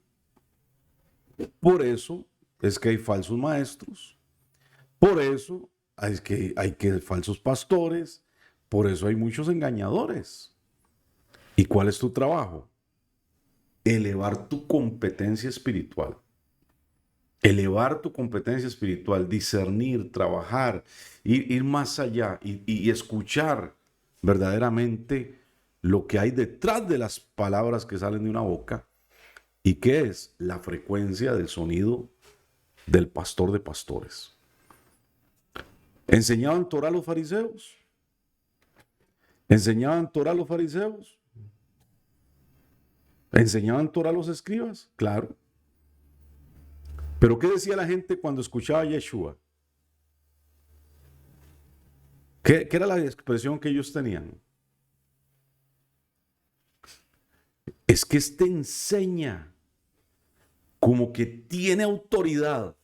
Por eso es que hay falsos maestros. Por eso es que hay falsos pastores. Por eso hay muchos engañadores. ¿Y cuál es tu trabajo? Elevar tu competencia espiritual. Elevar tu competencia espiritual, discernir, trabajar, ir más allá y escuchar verdaderamente lo que hay detrás de las palabras que salen de una boca y qué es la frecuencia del sonido del pastor de pastores. ¿Enseñaban Torah los fariseos? ¿Enseñaban Torah los fariseos? ¿Enseñaban Torah los escribas? Claro. Pero ¿qué decía la gente cuando escuchaba a Yeshua? ¿Qué era la expresión que ellos tenían? Es que este enseña como que tiene autoridad.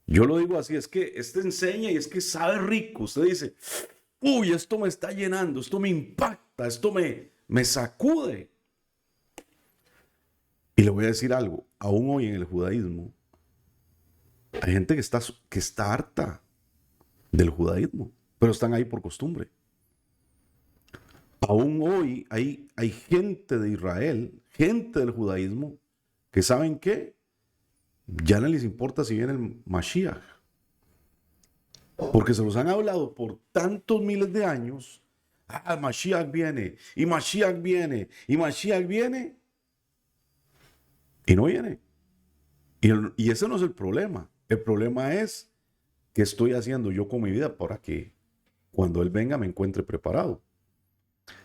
Yo lo digo así, es que este enseña y es que sabe rico. Usted dice, uy, esto me está llenando, esto me impacta, esto me sacude. Y le voy a decir algo, aún hoy en el judaísmo, hay gente que está harta del judaísmo, pero están ahí por costumbre. Aún hoy hay gente de Israel, gente del judaísmo, que ¿saben qué? Ya no les importa si viene el Mashiach. Porque se los han hablado por tantos miles de años. Ah, Mashiach viene, y Mashiach viene, y Mashiach viene. Y no viene. Y ese no es el problema. El problema es qué estoy haciendo yo con mi vida para que cuando Él venga me encuentre preparado.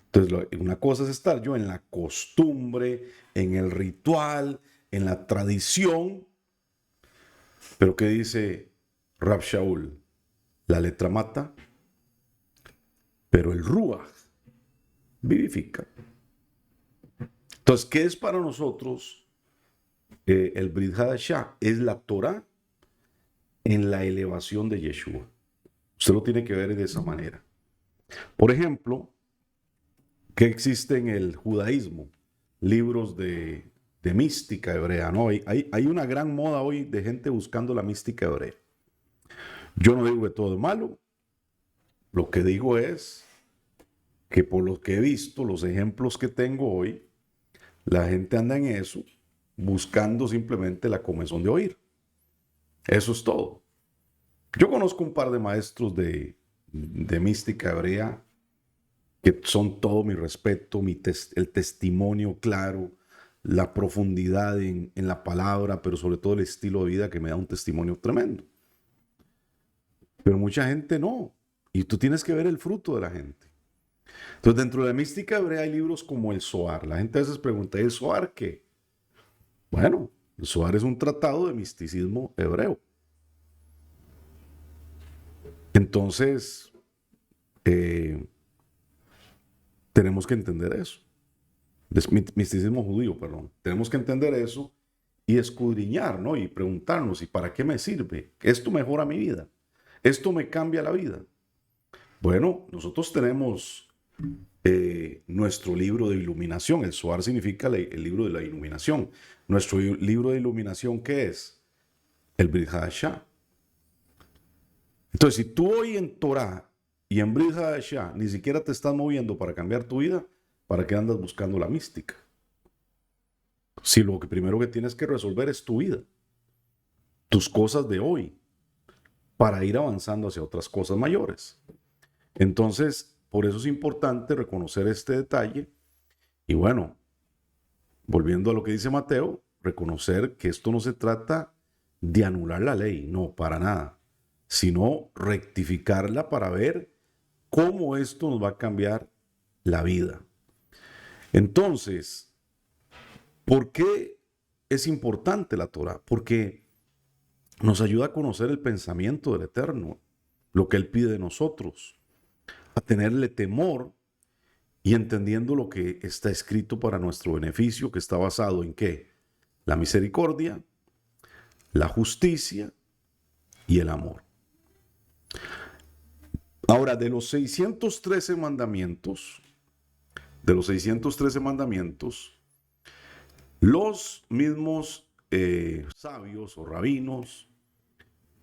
Entonces, una cosa es estar yo en la costumbre, en el ritual, en la tradición. Pero ¿qué dice Rab Shaul? La letra mata, pero el Ruach vivifica. Entonces, ¿qué es para nosotros el Brit Hadashah? Es la Torah en la elevación de Yeshua. Usted lo tiene que ver de esa manera. Por ejemplo, ¿qué existe en el judaísmo? Libros de mística hebrea, ¿no? Hay una gran moda hoy de gente buscando la mística hebrea. Yo no digo que todo es malo. Lo que digo es que por lo que he visto, los ejemplos que tengo hoy, la gente anda en eso, buscando simplemente la comezón de oír. Eso es todo. Yo conozco un par de maestros de mística hebrea que son todo mi respeto, el testimonio claro, la profundidad en la palabra, pero sobre todo el estilo de vida que me da un testimonio tremendo. Pero mucha gente no. Y tú tienes que ver el fruto de la gente. Entonces, dentro de la mística hebrea hay libros como el Zohar. La gente a veces pregunta, ¿el Zohar qué? Bueno, el Zohar es un tratado de misticismo hebreo. Entonces, tenemos que entender eso. Misticismo judío, perdón. Tenemos que entender eso y escudriñar, ¿no? Y preguntarnos, ¿y para qué me sirve? ¿Esto mejora mi vida? ¿Esto me cambia la vida? Bueno, nosotros tenemos nuestro libro de iluminación. El Zohar significa el libro de la iluminación. Nuestro libro de iluminación, ¿qué es? El Brit Hadashah. Entonces, si tú hoy en Torah y en Brit Hadashah ni siquiera te estás moviendo para cambiar tu vida, ¿para qué andas buscando la mística? Si lo que primero que tienes que resolver es tu vida, tus cosas de hoy, para ir avanzando hacia otras cosas mayores. Entonces, por eso es importante reconocer este detalle. Y bueno, volviendo a lo que dice Mateo, reconocer que esto no se trata de anular la ley, no, para nada, sino rectificarla para ver cómo esto nos va a cambiar la vida. Entonces, ¿por qué es importante la Torá? Porque nos ayuda a conocer el pensamiento del Eterno, lo que Él pide de nosotros, a tenerle temor y entendiendo lo que está escrito para nuestro beneficio, que está basado en ¿qué? La misericordia, la justicia y el amor. Ahora, de los 613 mandamientos, los mismos sabios o rabinos,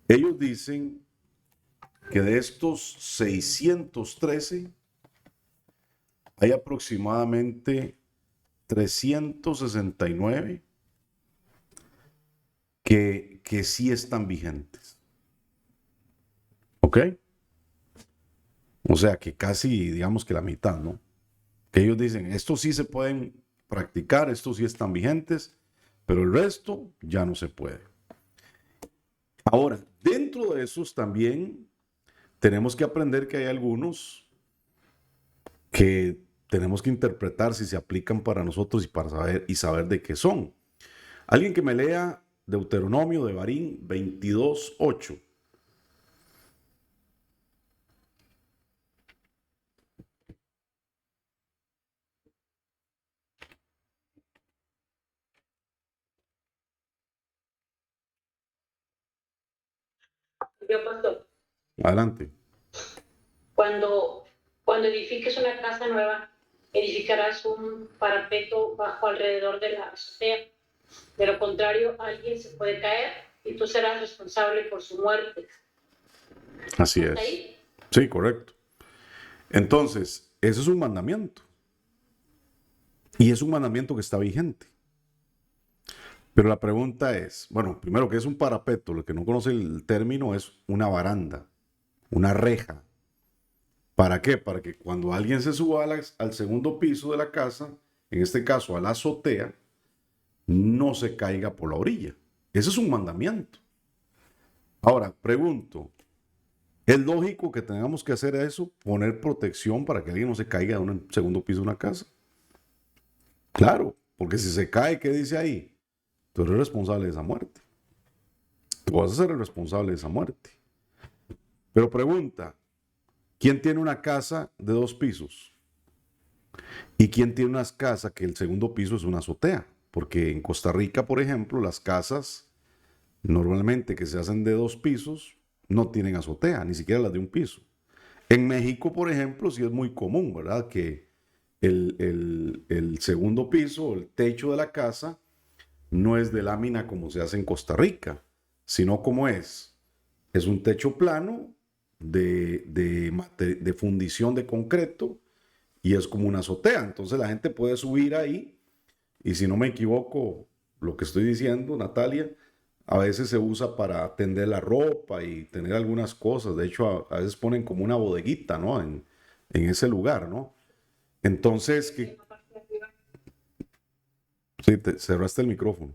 ellos dicen que de estos 613 hay aproximadamente 369 que sí están vigentes. ¿Ok? O sea que casi, digamos que la mitad, ¿no? Que ellos dicen, estos sí se pueden practicar, estos sí están vigentes, pero el resto ya no se puede. Ahora, dentro de esos también tenemos que aprender que hay algunos que tenemos que interpretar si se aplican para nosotros y saber de qué son. Alguien que me lea Deuteronomio de Barín 22:8. Yo, pastor, Adelante. cuando edifiques una casa nueva, edificarás un parapeto bajo alrededor de la azotea. De lo contrario, alguien se puede caer y tú serás responsable por su muerte. Así ¿Hasta es. ahí? Sí, correcto. Entonces, ese es un mandamiento. Y es un mandamiento que está vigente. Pero la pregunta es, bueno, primero, ¿qué es un parapeto? Lo que no conoce el término es una baranda, una reja. ¿Para qué? Para que cuando alguien se suba al segundo piso de la casa, en este caso a la azotea, no se caiga por la orilla. Ese es un mandamiento. Ahora, pregunto, ¿es lógico que tengamos que hacer eso? Poner protección para que alguien no se caiga de un segundo piso de una casa. Claro, porque si se cae, ¿qué dice ahí? Tú eres responsable de esa muerte. Tú vas a ser el responsable de esa muerte. Pero pregunta, ¿quién tiene una casa de 2 pisos? ¿Y quién tiene una casa que el segundo piso es una azotea? Porque en Costa Rica, por ejemplo, las casas normalmente que se hacen de 2 pisos no tienen azotea, ni siquiera las de un piso. En México, por ejemplo, sí es muy común, ¿verdad? Que el segundo piso, el techo de la casa, no es de lámina como se hace en Costa Rica, sino como es un techo plano de fundición de concreto y es como una azotea. Entonces la gente puede subir ahí y si no me equivoco, lo que estoy diciendo, Natalia, a veces se usa para tender la ropa y tener algunas cosas. De hecho, a veces ponen como una bodeguita, ¿no? En ese lugar, ¿no? Entonces, ¿qué? Sí, te cerraste el micrófono.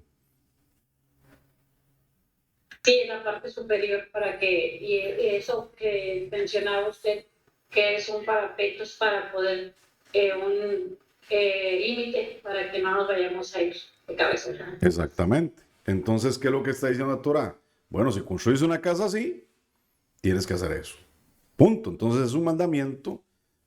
Sí, en la parte superior para que, y eso que mencionaba usted, que es un parapeto, es para poder, un límite para que no nos vayamos a ir de cabeza. Exactamente. Entonces, ¿qué es lo que está diciendo la Torah? Bueno, si construyes una casa así, tienes que hacer eso. Punto. Entonces es un mandamiento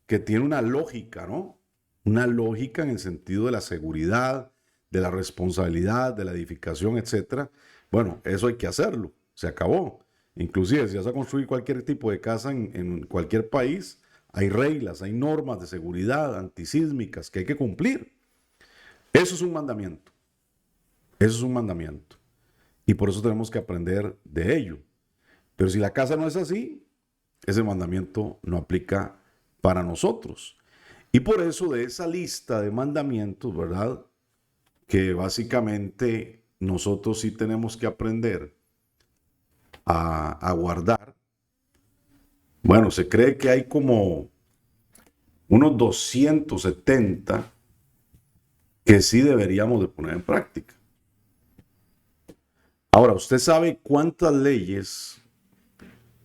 que tiene una lógica, ¿no? Una lógica en el sentido de la seguridad, de la responsabilidad, de la edificación, etcétera. Bueno, eso hay que hacerlo. Se acabó. Inclusive, si vas a construir cualquier tipo de casa en cualquier país, hay reglas, hay normas de seguridad antisísmicas que hay que cumplir. Eso es un mandamiento. Eso es un mandamiento. Y por eso tenemos que aprender de ello. Pero si la casa no es así, ese mandamiento no aplica para nosotros. Y por eso de esa lista de mandamientos, ¿verdad? Que básicamente nosotros sí tenemos que aprender a guardar. Bueno, se cree que hay como unos 270 que sí deberíamos de poner en práctica. Ahora, ¿usted sabe cuántas leyes,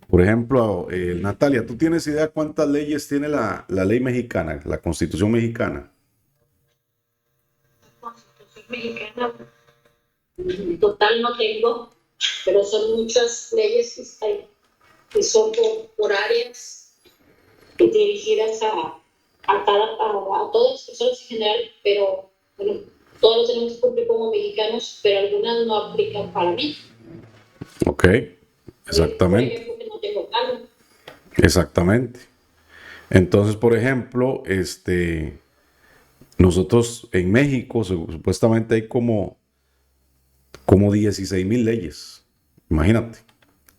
por ejemplo, Natalia, ¿tú tienes idea cuántas leyes tiene la ley mexicana, la Constitución mexicana? Constitución mexicana, en total no tengo, pero son muchas leyes que son por áreas dirigidas a todas las personas en general, pero bueno, todos los tenemos que cumplir como mexicanos, pero algunas no aplican para mí. Ok, exactamente. Por ejemplo, que no tengo carro. Exactamente. Entonces, por ejemplo, nosotros en México supuestamente hay como 16,000 leyes. Imagínate.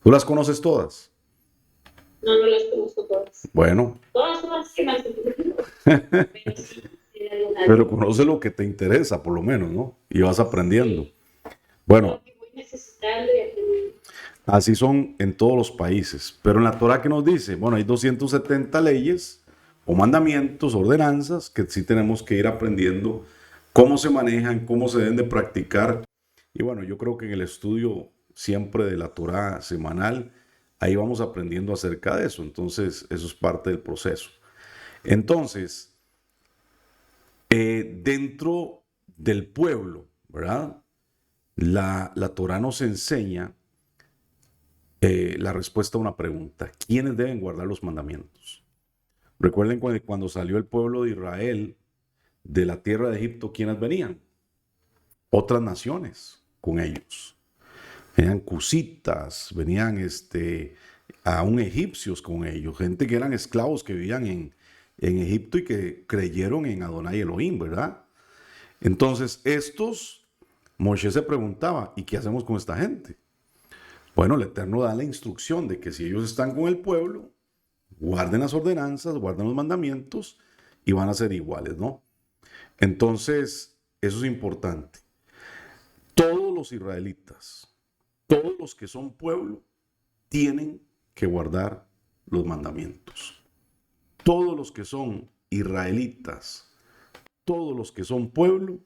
¿Tú las conoces todas? No, no las conozco todas. Bueno, Todas son las que más pero sí, pero conoce lo que te interesa, por lo menos, ¿no? Y vas aprendiendo. Bueno, voy necesitando y aprendiendo. así son en todos los países. Pero en la Torá, ¿qué nos dice? Bueno, hay 270 leyes o mandamientos, ordenanzas, que sí tenemos que ir aprendiendo cómo se manejan, cómo se deben de practicar. Y bueno, yo creo que en el estudio siempre de la Torá semanal, ahí vamos aprendiendo acerca de eso. Entonces, eso es parte del proceso. Entonces, dentro del pueblo, ¿verdad? La Torá nos enseña la respuesta a una pregunta. ¿Quiénes deben guardar los mandamientos? Recuerden cuando salió el pueblo de Israel de la tierra de Egipto, ¿quiénes venían? Otras naciones con ellos. Venían cusitas, venían aún egipcios con ellos, gente que eran esclavos que vivían en Egipto y que creyeron en Adonai Elohim, ¿verdad? Entonces, Moshe se preguntaba, ¿y qué hacemos con esta gente? Bueno, el Eterno da la instrucción de que si ellos están con el pueblo, guarden las ordenanzas, guarden los mandamientos y van a ser iguales, ¿no? Entonces, eso es importante. Todos los israelitas, todos los que son pueblo, tienen que guardar los mandamientos. Todos los que son israelitas, todos los que son pueblo,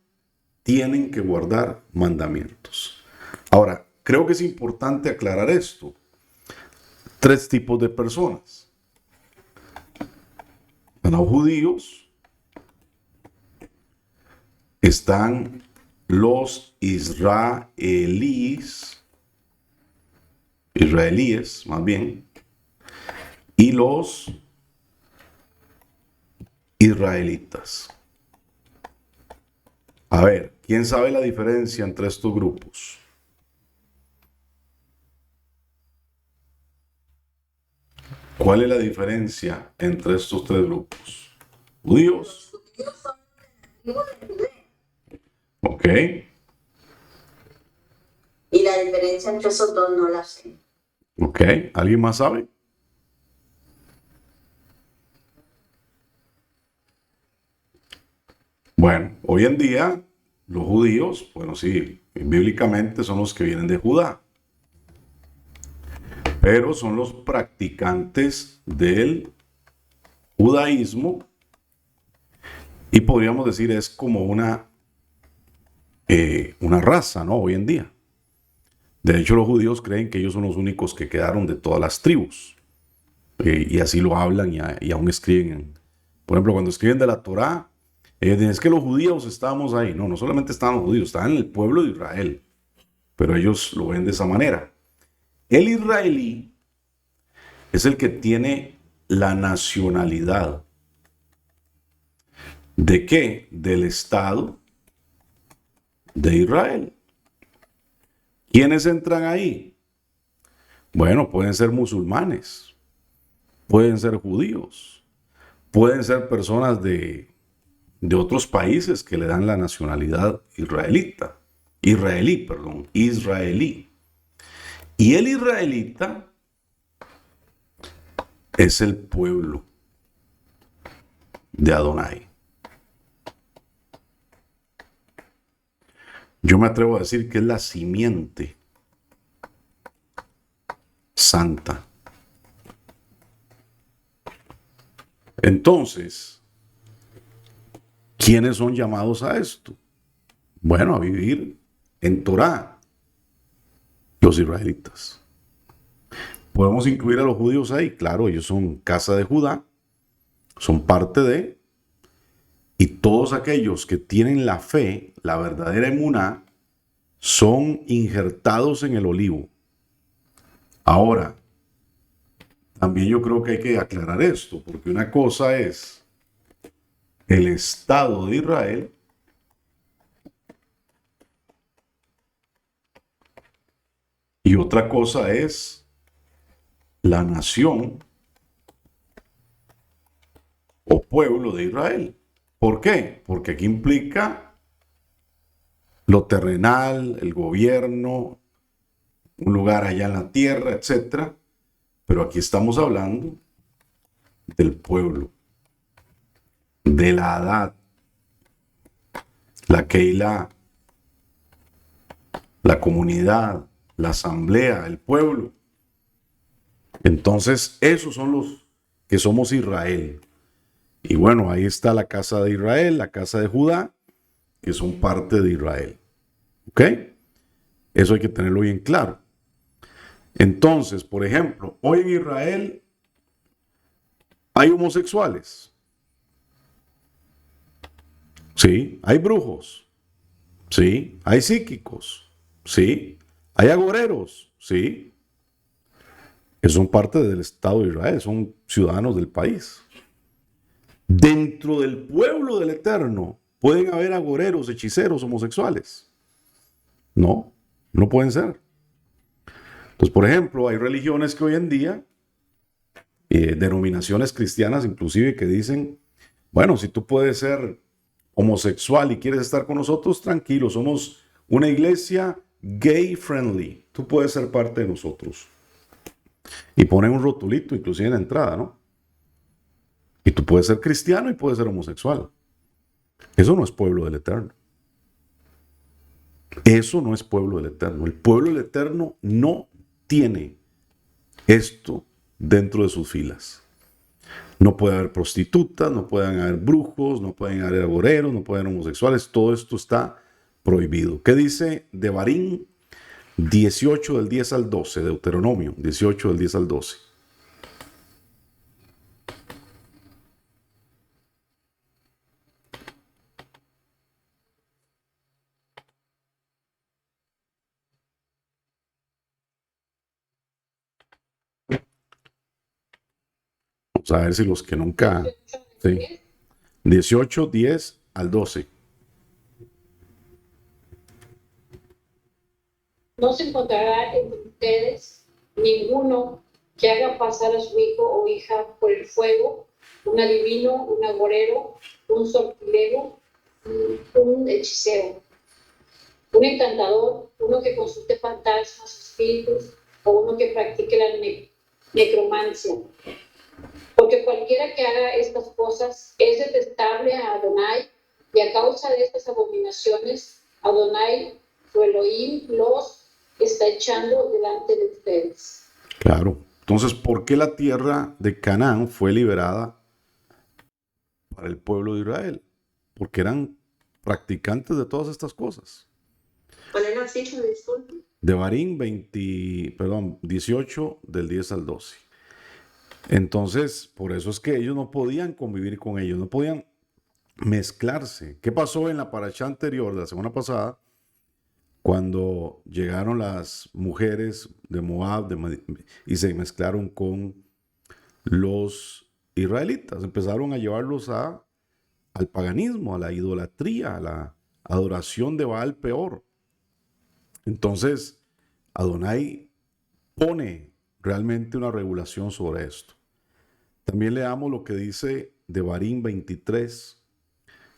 tienen que guardar mandamientos. Ahora, creo que es importante aclarar esto. 3 tipos de personas. Están los judíos, están los israelíes más bien, y los israelitas. A ver, ¿quién sabe la diferencia entre estos grupos? ¿Cuál es la diferencia entre estos 3 grupos? Judíos. Los judíos son de la tribu de Judea. Ok. Y la diferencia entre esos dos no la sé. Ok. ¿Alguien más sabe? Bueno, hoy en día los judíos, bueno, sí, bíblicamente son los que vienen de Judá, pero son los practicantes del judaísmo y podríamos decir es como una raza, ¿no? Hoy en día. De hecho, los judíos creen que ellos son los únicos que quedaron de todas las tribus. Y así lo hablan y aún escriben. Por ejemplo, cuando escriben de la Torá, dicen, es que los judíos estábamos ahí. No, no solamente estaban los judíos, estaban en el pueblo de Israel. Pero ellos lo ven de esa manera. El israelí es el que tiene la nacionalidad. ¿De qué? Del Estado de Israel. ¿Quiénes entran ahí? Bueno, pueden ser musulmanes, pueden ser judíos, pueden ser personas de otros países que le dan la nacionalidad israelí. Y el israelita es el pueblo. de Adonai. Yo me atrevo a decir que es la simiente santa. Entonces, ¿quiénes son llamados a esto? Bueno, a vivir en Torá, los israelitas. ¿Podemos incluir a los judíos ahí? Claro, ellos son casa de Judá, son parte de, y todos aquellos que tienen la fe, la verdadera emuná, son injertados en el olivo. Ahora, también yo creo que hay que aclarar esto, porque una cosa es el Estado de Israel y otra cosa es la nación o pueblo de Israel. ¿Por qué? Porque aquí implica lo terrenal, el gobierno, un lugar allá en la tierra, etcétera. Pero aquí estamos hablando del pueblo, de la Hadad, la Keilah, la comunidad, la asamblea, el pueblo. Entonces, esos son los que somos Israel. Y bueno, ahí está la casa de Israel, la casa de Judá, que son parte de Israel. ¿Ok? Eso hay que tenerlo bien claro. Entonces, por ejemplo, hoy en Israel hay homosexuales. Sí, hay brujos. Sí, hay psíquicos. Sí, hay agoreros. Sí, que son parte del Estado de Israel, son ciudadanos del país. Dentro del pueblo del Eterno pueden haber agoreros, hechiceros, homosexuales. No, no pueden ser. Entonces, por ejemplo, hay religiones que hoy en día, denominaciones cristianas inclusive, que dicen, bueno, si tú puedes ser homosexual y quieres estar con nosotros, tranquilo, somos una iglesia gay friendly, tú puedes ser parte de nosotros. Y ponen un rotulito inclusive en la entrada, ¿no? Y tú puedes ser cristiano y puedes ser homosexual. Eso no es pueblo del Eterno. Eso no es pueblo del Eterno. El pueblo del Eterno no tiene esto dentro de sus filas. No puede haber prostitutas, no pueden haber brujos, no pueden haber agoreros, no pueden haber homosexuales. Todo esto está prohibido. ¿Qué dice Devarim 18 del 10 al 12? Deuteronomio 18 del 10 al 12. Vamos a ver si los que nunca... Sí. 18, 10 al 12. No se encontrará entre ustedes ninguno que haga pasar a su hijo o hija por el fuego, un adivino, un agorero, un sortilego, un hechicero, un encantador, uno que consulte fantasmas, espíritus, o uno que practique la necromancia. Porque cualquiera que haga estas cosas es detestable a Adonai, y a causa de estas abominaciones, Adonai, su Elohim, los está echando delante de ustedes. Claro. Entonces, ¿por qué la tierra de Canaán fue liberada para el pueblo de Israel? Porque eran practicantes de todas estas cosas. ¿Cuál es la cifra? Disculpe. Devarim 18 del 10 al 12. Entonces, por eso es que ellos no podían convivir con ellos, no podían mezclarse. ¿Qué pasó en la parashá anterior de la semana pasada? Cuando llegaron las mujeres de Moab y se mezclaron con los israelitas, empezaron a llevarlos al paganismo, a la idolatría, a la adoración de Baal peor. Entonces, Adonai pone realmente una regulación sobre esto. También leamos lo que dice Devarim 23,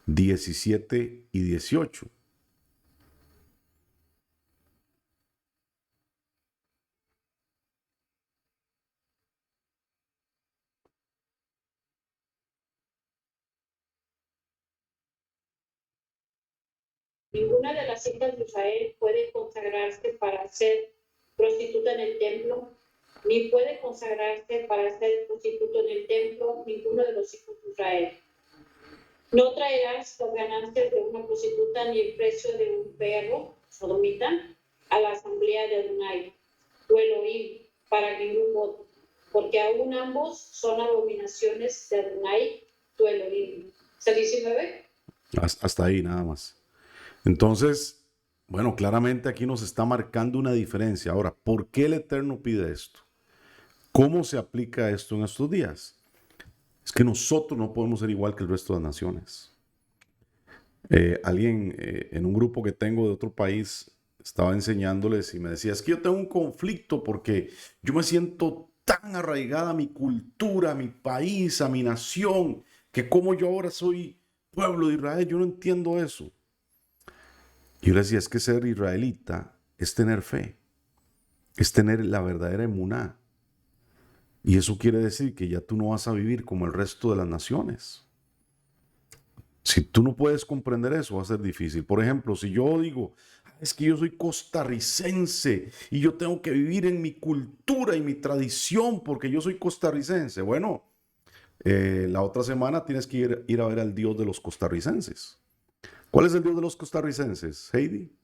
17 y 18. Ninguna de las hijas de Israel puede consagrarse para ser prostituta en el templo, ni puede consagrarse para ser prostituto en el templo ninguno de los hijos de Israel. No traerás las ganancias de una prostituta ni el precio de un perro sodomita a la asamblea de Adonai, tu Elohim, para ningún voto, porque aún ambos son abominaciones de Adonai, tu Elohim. ¿Se 19? Hasta ahí nada más. Entonces, bueno, claramente aquí nos está marcando una diferencia. Ahora, ¿por qué el Eterno pide esto? ¿Cómo se aplica esto en estos días? Es que nosotros no podemos ser igual que el resto de las naciones. Alguien en un grupo que tengo de otro país estaba enseñándoles y me decía, es que yo tengo un conflicto porque yo me siento tan arraigada a mi cultura, a mi país, a mi nación, que como yo ahora soy pueblo de Israel, yo no entiendo eso. Y yo le decía, es que ser israelita es tener fe, es tener la verdadera emuná. Y eso quiere decir que ya tú no vas a vivir como el resto de las naciones. Si tú no puedes comprender eso, va a ser difícil. Por ejemplo, si yo digo, es que yo soy costarricense y yo tengo que vivir en mi cultura y mi tradición porque yo soy costarricense. Bueno, la otra semana tienes que ir a ver al Dios de los costarricenses. ¿Cuál es el Dios de los costarricenses, Heidi?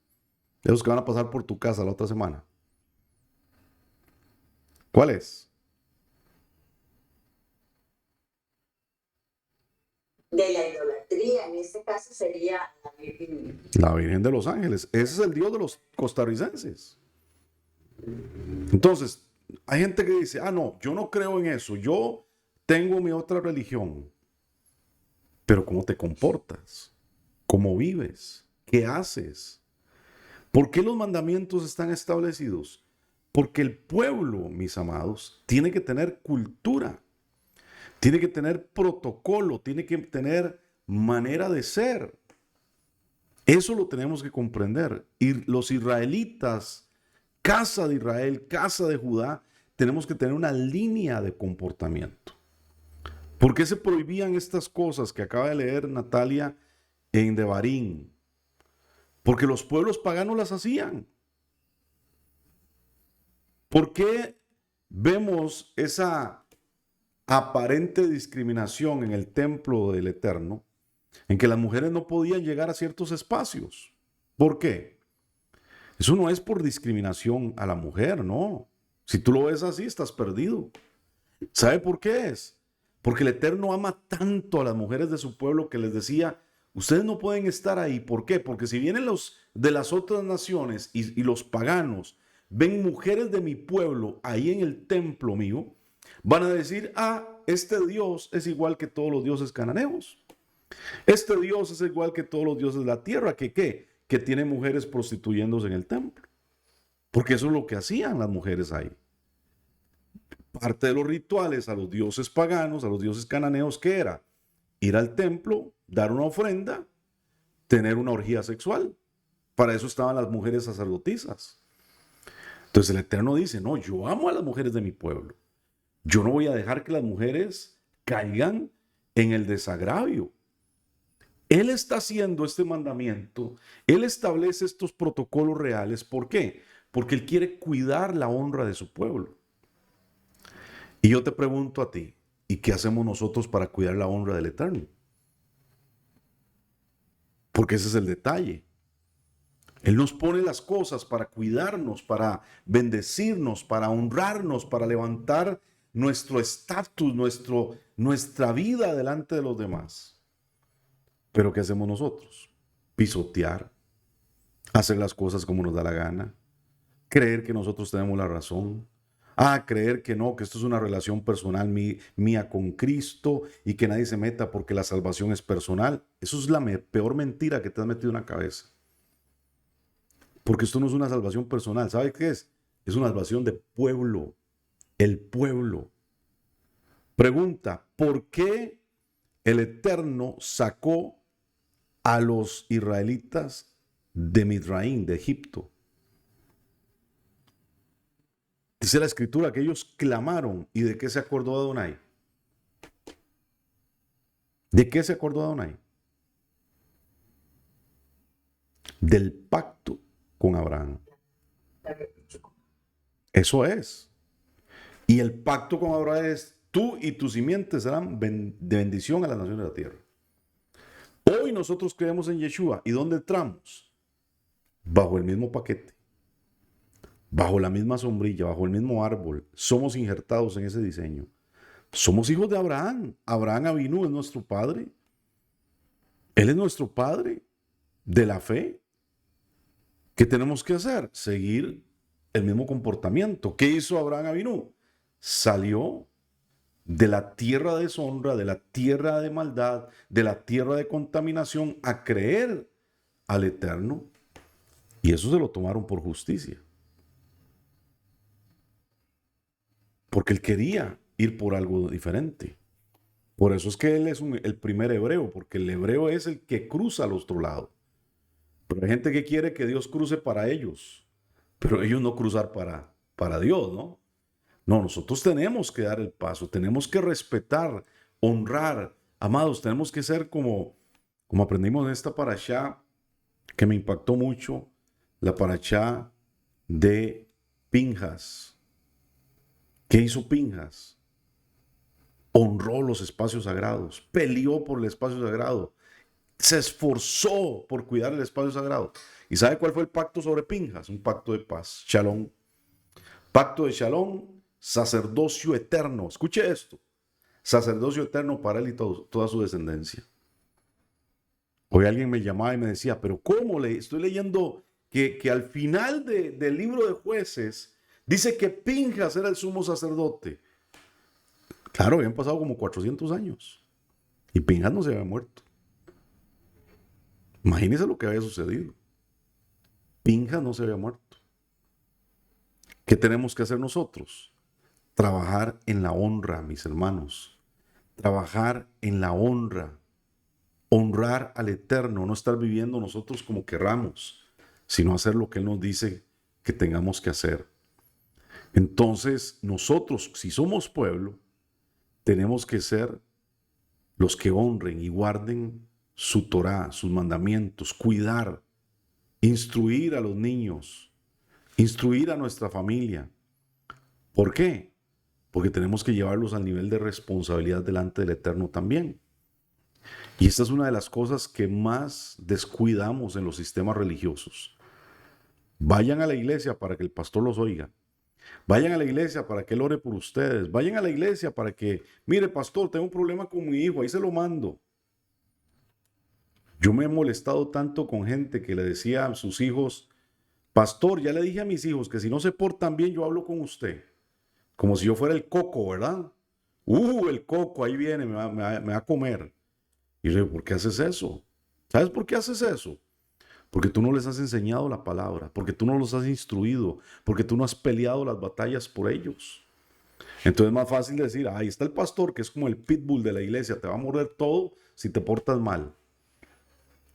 De los que van a pasar por tu casa la otra semana. ¿Cuál es? De la idolatría, en este caso sería la Virgen. La Virgen de los Ángeles. Ese es el Dios de los costarricenses. Entonces, hay gente que dice, no, yo no creo en eso, yo tengo mi otra religión. Pero ¿cómo te comportas? ¿Cómo vives? ¿Qué haces? ¿Por qué los mandamientos están establecidos? Porque el pueblo, mis amados, tiene que tener cultura, tiene que tener protocolo, tiene que tener manera de ser. Eso lo tenemos que comprender. Y los israelitas, casa de Israel, casa de Judá, tenemos que tener una línea de comportamiento. ¿Por qué se prohibían estas cosas que acaba de leer Natalia en Devarim? Porque los pueblos paganos las hacían. ¿Por qué vemos esa aparente discriminación en el templo del Eterno, en que las mujeres no podían llegar a ciertos espacios? ¿Por qué? Eso no es por discriminación a la mujer, no. Si tú lo ves así, estás perdido. ¿Sabe por qué es? Porque el Eterno ama tanto a las mujeres de su pueblo que les decía, ustedes no pueden estar ahí. ¿Por qué? Porque si vienen los de las otras naciones y los paganos ven mujeres de mi pueblo ahí en el templo mío, van a decir, este Dios es igual que todos los dioses cananeos. Este Dios es igual que todos los dioses de la tierra. ¿Qué? Que tiene mujeres prostituyéndose en el templo. Porque eso es lo que hacían las mujeres ahí. Parte de los rituales a los dioses paganos, a los dioses cananeos, ¿qué era? Ir al templo, dar una ofrenda, tener una orgía sexual. Para eso estaban las mujeres sacerdotisas. Entonces el Eterno dice, no, yo amo a las mujeres de mi pueblo. Yo no voy a dejar que las mujeres caigan en el desagravio. Él está haciendo este mandamiento, Él establece estos protocolos reales. ¿Por qué? Porque Él quiere cuidar la honra de su pueblo. Y yo te pregunto a ti, ¿y qué hacemos nosotros para cuidar la honra del Eterno? Porque ese es el detalle. Él nos pone las cosas para cuidarnos, para bendecirnos, para honrarnos, para levantar nuestro estatus, nuestra vida delante de los demás. Pero ¿qué hacemos nosotros? Pisotear, hacer las cosas como nos da la gana, creer que nosotros tenemos la razón, creer que no, que esto es una relación personal mía con Cristo y que nadie se meta porque la salvación es personal. Eso es la peor mentira que te has metido en la cabeza. Porque esto no es una salvación personal. ¿Sabe qué es? Es una salvación de pueblo. El pueblo. Pregunta, ¿por qué el Eterno sacó a los israelitas de Midraín, de Egipto? Dice la escritura que ellos clamaron. ¿Y de qué se acordó Adonai? ¿De qué se acordó Adonai? del pacto con Abraham. Eso es. Y el pacto con Abraham es: tú y tus simientes serán de bendición a las naciones de la tierra. Hoy nosotros creemos en Yeshua. ¿Y dónde entramos? Bajo el mismo paquete, bajo la misma sombrilla, bajo el mismo árbol. Somos injertados en ese diseño. Somos hijos de Abraham. Abraham Avinu es nuestro padre. Él es nuestro padre de la fe. ¿Qué tenemos que hacer? Seguir el mismo comportamiento. ¿Qué hizo Abraham Avinu? Salió de la tierra de deshonra, de la tierra de maldad, de la tierra de contaminación, a creer al Eterno. Y eso se lo tomaron por justicia. Porque él quería ir por algo diferente. Por eso es que él es el primer hebreo, porque el hebreo es el que cruza al otro lado. Pero hay gente que quiere que Dios cruce para ellos, pero ellos no cruzar para Dios, ¿no? No, nosotros tenemos que dar el paso, tenemos que respetar, honrar. Amados, tenemos que ser como aprendimos en esta parashá, que me impactó mucho, la parashá de Pinjas. ¿Qué hizo Pinjas? Honró los espacios sagrados, peleó por el espacio sagrado, se esforzó por cuidar el espacio sagrado. ¿Y sabe cuál fue el pacto sobre Pinjas? Un pacto de paz, Shalom. Pacto de Shalom, sacerdocio eterno. Escuche esto: sacerdocio eterno para él y toda su descendencia. Hoy alguien me llamaba y me decía: pero ¿cómo estoy leyendo que al final del libro de Jueces dice que Pinjas era el sumo sacerdote? Claro, habían pasado como 400 años y Pinjas no se había muerto. Imagínense lo que había sucedido. Pinjas no se había muerto. ¿Qué tenemos que hacer nosotros? Trabajar en la honra, mis hermanos. Trabajar en la honra. Honrar al Eterno, no estar viviendo nosotros como querramos, sino hacer lo que Él nos dice que tengamos que hacer. Entonces, nosotros, si somos pueblo, tenemos que ser los que honren y guarden su Torá, sus mandamientos, cuidar, instruir a los niños, instruir a nuestra familia. ¿Por qué? Porque tenemos que llevarlos al nivel de responsabilidad delante del Eterno también. Y esta es una de las cosas que más descuidamos en los sistemas religiosos. Vayan a la iglesia para que el pastor los oiga. Vayan a la iglesia para que él ore por ustedes. Vayan a la iglesia para que, mire, pastor, tengo un problema con mi hijo, ahí se lo mando. Yo me he molestado tanto con gente que le decía a sus hijos: pastor, ya le dije a mis hijos que si no se portan bien, yo hablo con usted. Como si yo fuera el coco, ¿verdad? El coco, ahí viene, me va a comer. Y yo digo: ¿por qué haces eso? ¿Sabes por qué haces eso? Porque tú no les has enseñado la palabra, porque tú no los has instruido, porque tú no has peleado las batallas por ellos. Entonces es más fácil decir: ahí está el pastor, que es como el pitbull de la iglesia, te va a morder todo si te portas mal.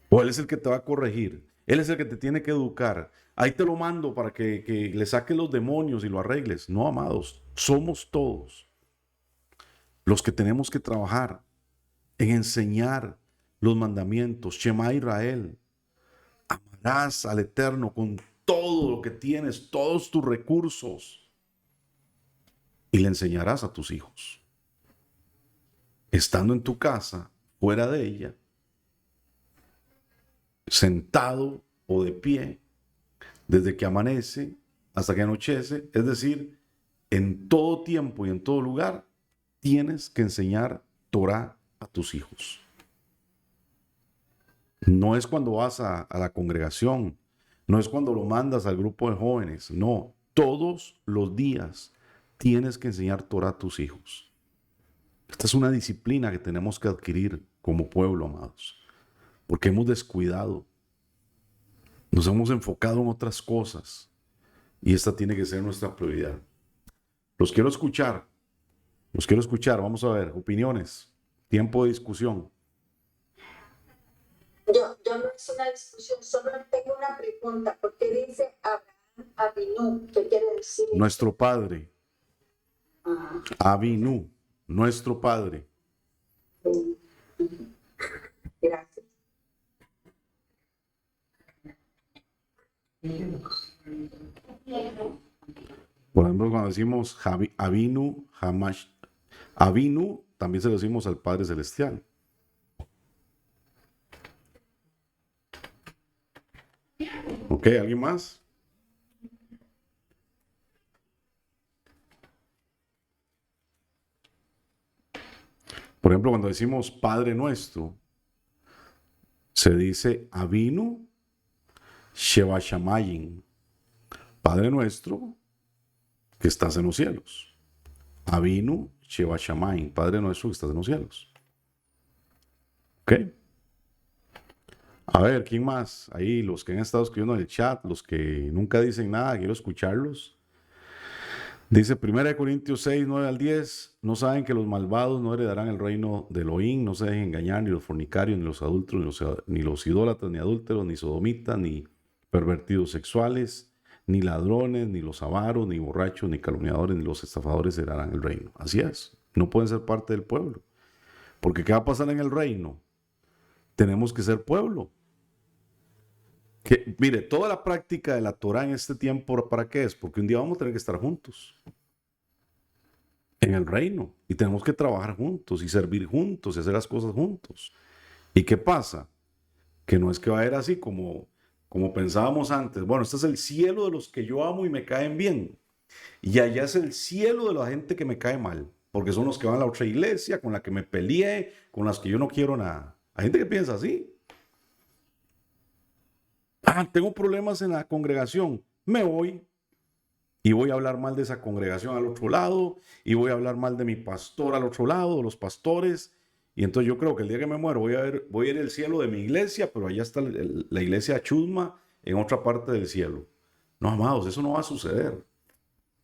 O él es el que te va a corregir, él es el que te tiene que educar. Ahí te lo mando para que le saques los demonios y lo arregles. No, amados, somos todos los que tenemos que trabajar en enseñar los mandamientos. Shema Israel. Amarás al Eterno con todo lo que tienes, todos tus recursos, y le enseñarás a tus hijos. Estando en tu casa, fuera de ella, sentado o de pie, desde que amanece hasta que anochece, es decir, en todo tiempo y en todo lugar, tienes que enseñar Torah a tus hijos. No es cuando vas a la congregación, no es cuando lo mandas al grupo de jóvenes, no, todos los días tienes que enseñar Torah a tus hijos. Esta es una disciplina que tenemos que adquirir como pueblo, amados, porque hemos descuidado, nos hemos enfocado en otras cosas y esta tiene que ser nuestra prioridad. Los quiero escuchar, vamos a ver, opiniones, tiempo de discusión. Yo no es una discusión, solo tengo una pregunta. ¿Por qué dice Abraham Avinu? ¿Qué quiere decir? Nuestro padre. Ajá. Avinu, nuestro padre. Gracias. Por ejemplo, cuando decimos Avinu, Hamash, Avinu, también se lo decimos al Padre Celestial. ¿Ok? ¿Alguien más? Por ejemplo, cuando decimos Padre Nuestro, se dice Avinu Sheva Shamayim, Padre Nuestro que estás en los cielos. Avinu Sheva Shamayim, Padre Nuestro que estás en los cielos. ¿Ok? A ver, ¿quién más? Ahí, los que han estado escribiendo en el chat, los que nunca dicen nada, quiero escucharlos. Dice 1 Corintios 6, 9 al 10, no saben que los malvados no heredarán el reino de Elohim, no se dejen engañar ni los fornicarios, ni los adúlteros, ni los idólatras, ni adúlteros, ni sodomitas, ni pervertidos sexuales, ni ladrones, ni los avaros, ni borrachos, ni calumniadores, ni los estafadores heredarán el reino. Así es, no pueden ser parte del pueblo. Porque ¿qué va a pasar en el reino? Tenemos que ser pueblo. Mire, toda la práctica de la Torah en este tiempo, ¿para qué es? Porque un día vamos a tener que estar juntos en el reino y tenemos que trabajar juntos y servir juntos y hacer las cosas juntos. ¿Y qué pasa? Que no es que va a ir así como pensábamos antes. Bueno, este es el cielo de los que yo amo y me caen bien. Y allá es el cielo de la gente que me cae mal, porque son los que van a la otra iglesia, con la que me peleé, con las que yo no quiero nada. Hay gente que piensa así. Tengo problemas en la congregación, me voy y voy a hablar mal de esa congregación al otro lado y voy a hablar mal de mi pastor al otro lado, de los pastores. Y entonces yo creo que el día que me muero voy a ir al cielo de mi iglesia, pero allá está la iglesia chusma en otra parte del cielo. No, amados, eso no va a suceder.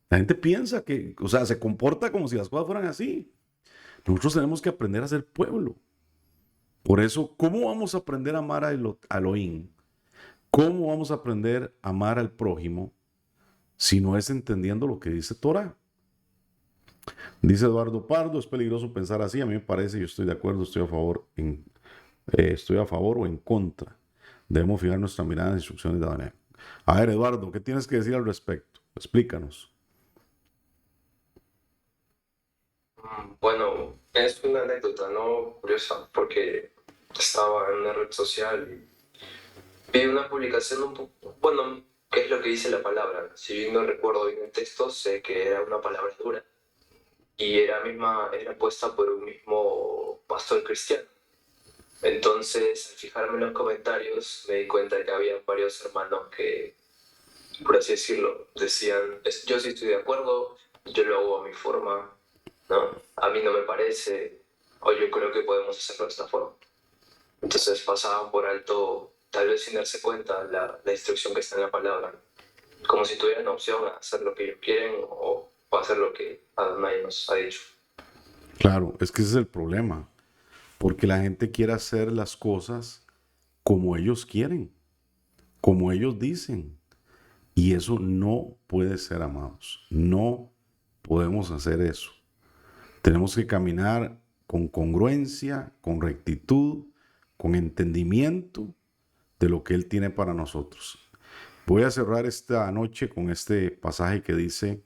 La gente piensa que, o sea, se comporta como si las cosas fueran así. Nosotros tenemos que aprender a ser pueblo. Por eso, ¿cómo vamos a aprender a amar a Elohim? ¿Cómo vamos a aprender a amar al prójimo si no es entendiendo lo que dice Torah? Dice Eduardo Pardo, es peligroso pensar así. A mí me parece, yo estoy de acuerdo, estoy a favor o en contra. Debemos fijar nuestra mirada en las instrucciones de Adonai. A ver, Eduardo, ¿qué tienes que decir al respecto? Explícanos. Bueno, es una anécdota, ¿no? Curiosa, porque estaba en una red social y vi una publicación un poco, bueno, ¿qué es lo que dice la palabra? Si bien no recuerdo bien el texto, sé que era una palabra dura y era puesta por un mismo pastor cristiano. Entonces, al fijarme en los comentarios, me di cuenta de que había varios hermanos que, por así decirlo, decían, yo sí estoy de acuerdo, yo lo hago a mi forma, ¿no? A mí no me parece, o yo creo que podemos hacerlo de esta forma. Entonces pasaban por alto, tal vez sin darse cuenta, la instrucción que está en la palabra, como si tuvieran opción a hacer lo que ellos quieren o hacer lo que Adonai nos ha dicho. Claro, es que ese es el problema, porque la gente quiere hacer las cosas como ellos quieren, como ellos dicen, y eso no puede ser, amados. No podemos hacer eso. Tenemos que caminar con congruencia, con rectitud, con entendimiento de lo que Él tiene para nosotros. Voy a cerrar esta noche con este pasaje que dice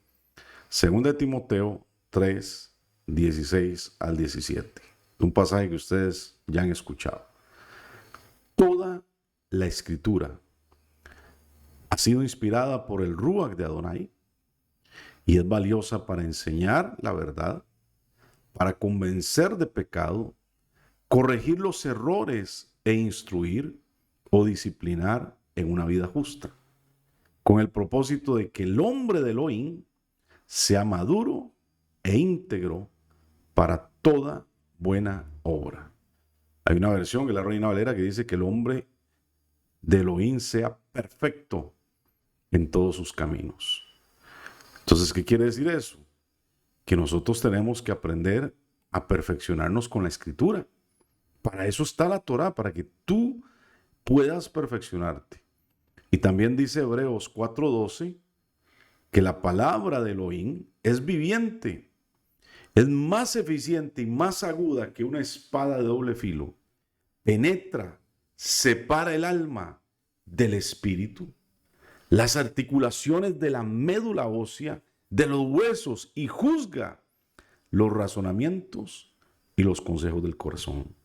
2 Timoteo 3, 16 al 17. Un pasaje que ustedes ya han escuchado. Toda la escritura ha sido inspirada por el Ruach de Adonai y es valiosa para enseñar la verdad, para convencer de pecado, corregir los errores e instruir o disciplinar en una vida justa, con el propósito de que el hombre de Elohim sea maduro e íntegro para toda buena obra. Hay una versión que es la Reina Valera que dice que el hombre de Elohim sea perfecto en todos sus caminos. Entonces, ¿qué quiere decir eso? Que nosotros tenemos que aprender a perfeccionarnos con la escritura. Para eso está la Torah, para que tú puedas perfeccionarte. Y también dice Hebreos 4:12 que la palabra de Elohim es viviente, es más eficiente y más aguda que una espada de doble filo. Penetra, separa el alma del espíritu, las articulaciones de la médula ósea, de los huesos, y juzga los razonamientos y los consejos del corazón.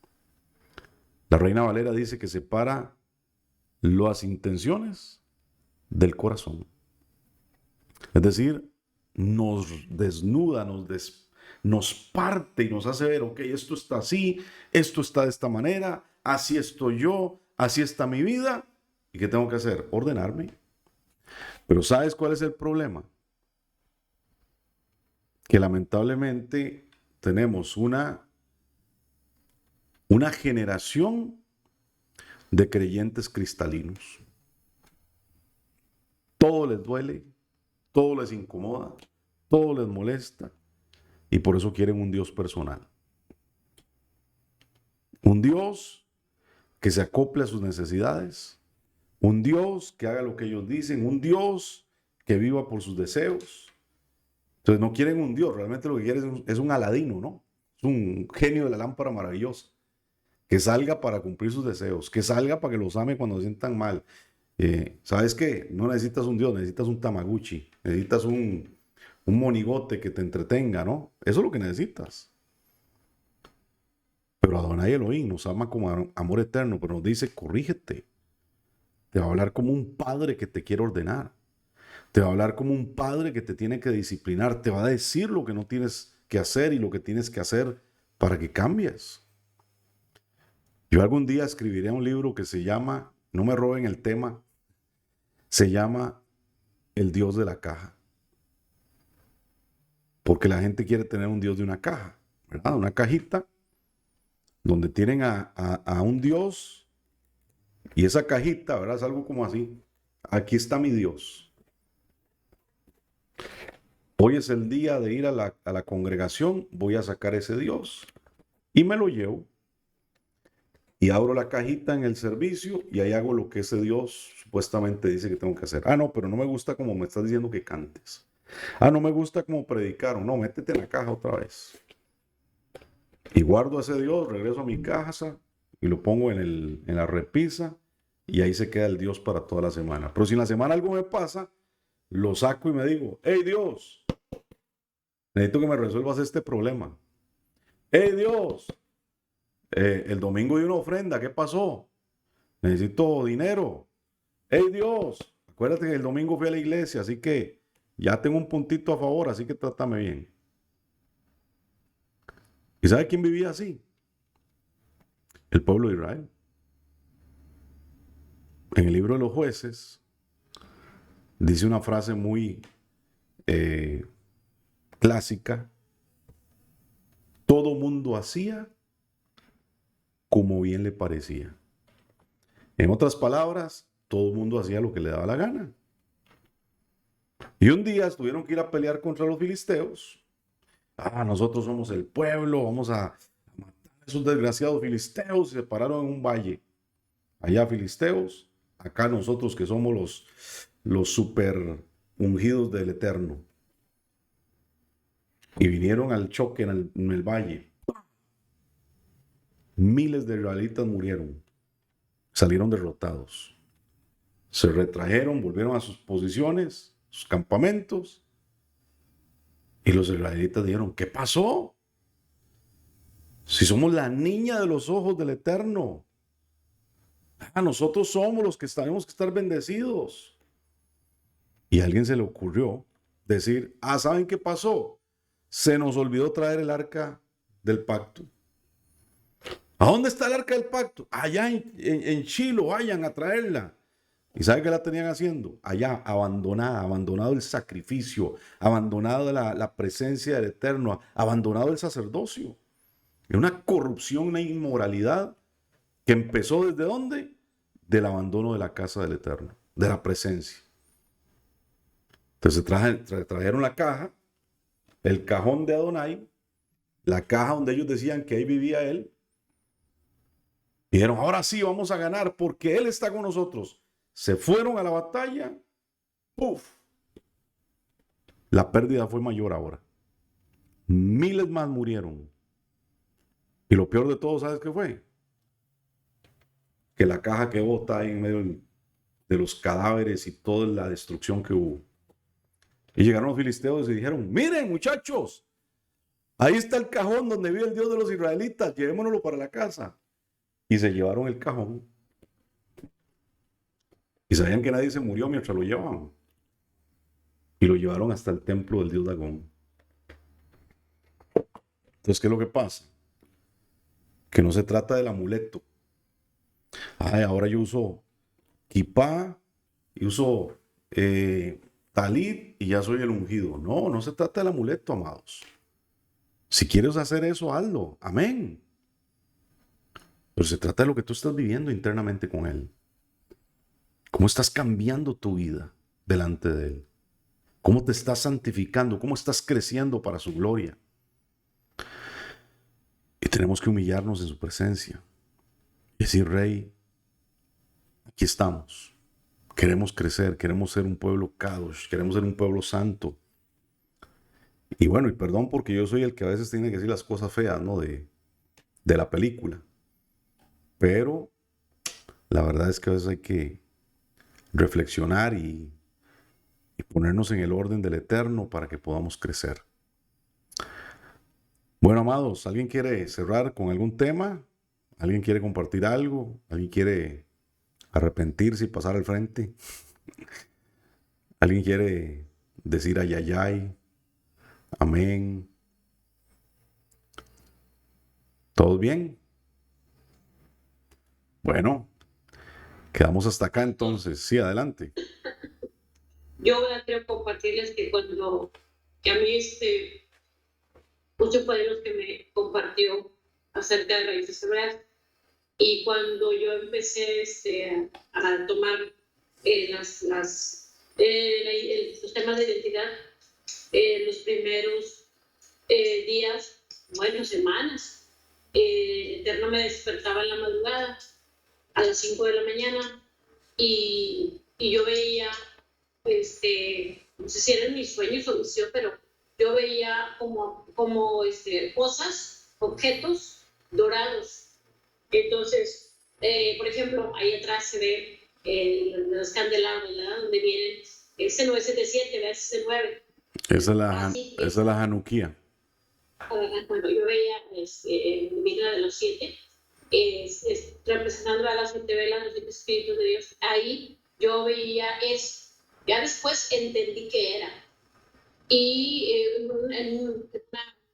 La Reina Valera dice que separa las intenciones del corazón. Es decir, nos desnuda, nos parte y nos hace ver, ok, esto está así, esto está de esta manera, así estoy yo, así está mi vida. ¿Y qué tengo que hacer? Ordenarme. Pero ¿sabes cuál es el problema? Que lamentablemente tenemos una generación de creyentes cristalinos. Todo les duele, todo les incomoda, todo les molesta, y por eso quieren un Dios personal. Un Dios que se acople a sus necesidades, un Dios que haga lo que ellos dicen, un Dios que viva por sus deseos. Entonces no quieren un Dios, realmente lo que quieren es un Aladino, ¿no? Es un genio de la lámpara maravillosa, que salga para cumplir sus deseos, que salga para que los ame cuando se sientan mal. ¿Sabes qué? No necesitas un Dios, necesitas un Tamagotchi, necesitas un monigote que te entretenga, ¿no? Eso es lo que necesitas. Pero Adonai Elohim nos ama como amor eterno, pero nos dice, corrígete. Te va a hablar como un padre que te quiere ordenar. Te va a hablar como un padre que te tiene que disciplinar. Te va a decir lo que no tienes que hacer y lo que tienes que hacer para que cambies. Yo algún día escribiré un libro que se llama, no me roben el tema, se llama El Dios de la Caja. Porque la gente quiere tener un Dios de una caja, ¿verdad? Una cajita donde tienen a un Dios, y esa cajita, ¿verdad? Es algo como así. Aquí está mi Dios. Hoy es el día de ir a la congregación, voy a sacar ese Dios y me lo llevo. Y abro la cajita en el servicio y ahí hago lo que ese Dios supuestamente dice que tengo que hacer. Ah, no, pero no me gusta como me estás diciendo que cantes. Ah, no me gusta como predicaron. No, métete en la caja otra vez. Y guardo a ese Dios, regreso a mi casa y lo pongo en la repisa y ahí se queda el Dios para toda la semana. Pero si en la semana algo me pasa, lo saco y me digo, hey Dios, necesito que me resuelvas este problema. Hey Dios, el domingo di una ofrenda, ¿qué pasó? Necesito dinero. Hey Dios, acuérdate que el domingo fui a la iglesia, así que ya tengo un puntito a favor, así que trátame bien. ¿Y sabe quién vivía así? El pueblo de Israel. En el libro de los Jueces dice una frase muy clásica. Todo mundo hacía como bien le parecía. En otras palabras, todo el mundo hacía lo que le daba la gana. Y un día tuvieron que ir a pelear contra los filisteos. Ah, nosotros somos el pueblo, vamos a matar a esos desgraciados filisteos. Se pararon en un valle. Allá filisteos, acá nosotros que somos los super ungidos del Eterno. Y vinieron al choque en el valle. Miles de israelitas murieron. Salieron derrotados. Se retrajeron, volvieron a sus posiciones, sus campamentos. Y los israelitas dijeron, ¿qué pasó? Si somos la niña de los ojos del Eterno. Nosotros somos los que tenemos que estar bendecidos. Y a alguien se le ocurrió decir, ¿saben qué pasó? Se nos olvidó traer el arca del pacto. ¿A dónde está el arca del pacto? Allá en Shiloh, vayan a traerla. ¿Y sabe qué la tenían haciendo? Allá, abandonado el sacrificio, abandonado la presencia del Eterno, abandonado el sacerdocio. Es una corrupción, una inmoralidad que empezó ¿desde dónde? Del abandono de la casa del Eterno, de la presencia. Entonces trajeron la caja, el cajón de Adonai, la caja donde ellos decían que ahí vivía él. Y dijeron, ahora sí vamos a ganar porque él está con nosotros. Se fueron a la batalla. ¡Puf! La pérdida fue mayor ahora. Miles más murieron. Y lo peor de todo, ¿sabes qué fue? Que la caja quedó botada ahí en medio de los cadáveres y toda la destrucción que hubo. Y llegaron los filisteos y dijeron, miren muchachos, ahí está el cajón donde vive el Dios de los israelitas, llevémonoslo para la casa. Y se llevaron el cajón. Y sabían que nadie se murió mientras lo llevaban. Y lo llevaron hasta el templo del dios Dagón. Entonces, ¿qué es lo que pasa? Que no se trata del amuleto. Ay, ahora yo uso kipá y uso talit y ya soy el ungido. No, no se trata del amuleto, amados. Si quieres hacer eso, hazlo. Amén. Pero se trata de lo que tú estás viviendo internamente con Él. ¿Cómo estás cambiando tu vida delante de Él? ¿Cómo te estás santificando? ¿Cómo estás creciendo para su gloria? Y tenemos que humillarnos en su presencia. Y decir, Rey, aquí estamos. Queremos crecer, queremos ser un pueblo kadosh, queremos ser un pueblo santo. Y bueno, y perdón porque yo soy el que a veces tiene que decir las cosas feas, ¿no? De la película. Pero la verdad es que a veces hay que reflexionar y ponernos en el orden del Eterno para que podamos crecer. Bueno, amados, ¿alguien quiere cerrar con algún tema? ¿Alguien quiere compartir algo? ¿Alguien quiere arrepentirse y pasar al frente? ¿Alguien quiere decir ayayay? Amén. ¿Todo bien? Bueno, quedamos hasta acá entonces. Sí, adelante. Yo quiero compartirles que cuando que a mí mucho fue de los que me compartió acerca de raíces hebreas, y cuando yo empecé a tomar los temas de identidad, los primeros días, bueno, semanas, el Eterno me despertaba en la madrugada a las 5 de la mañana y yo veía, no sé si eran mis sueños o visión, pero yo veía como cosas, objetos dorados. Entonces, por ejemplo, ahí atrás se ve los candelabros, ¿verdad? Donde vienen, ese 977, ¿verdad? Ese 9. Esa es la Hanukkah. Bueno, yo veía en Biblia de los 7, representando a las 7 velas, los 7 espíritus de Dios. Ahí yo veía eso. Ya después entendí qué era. Y en un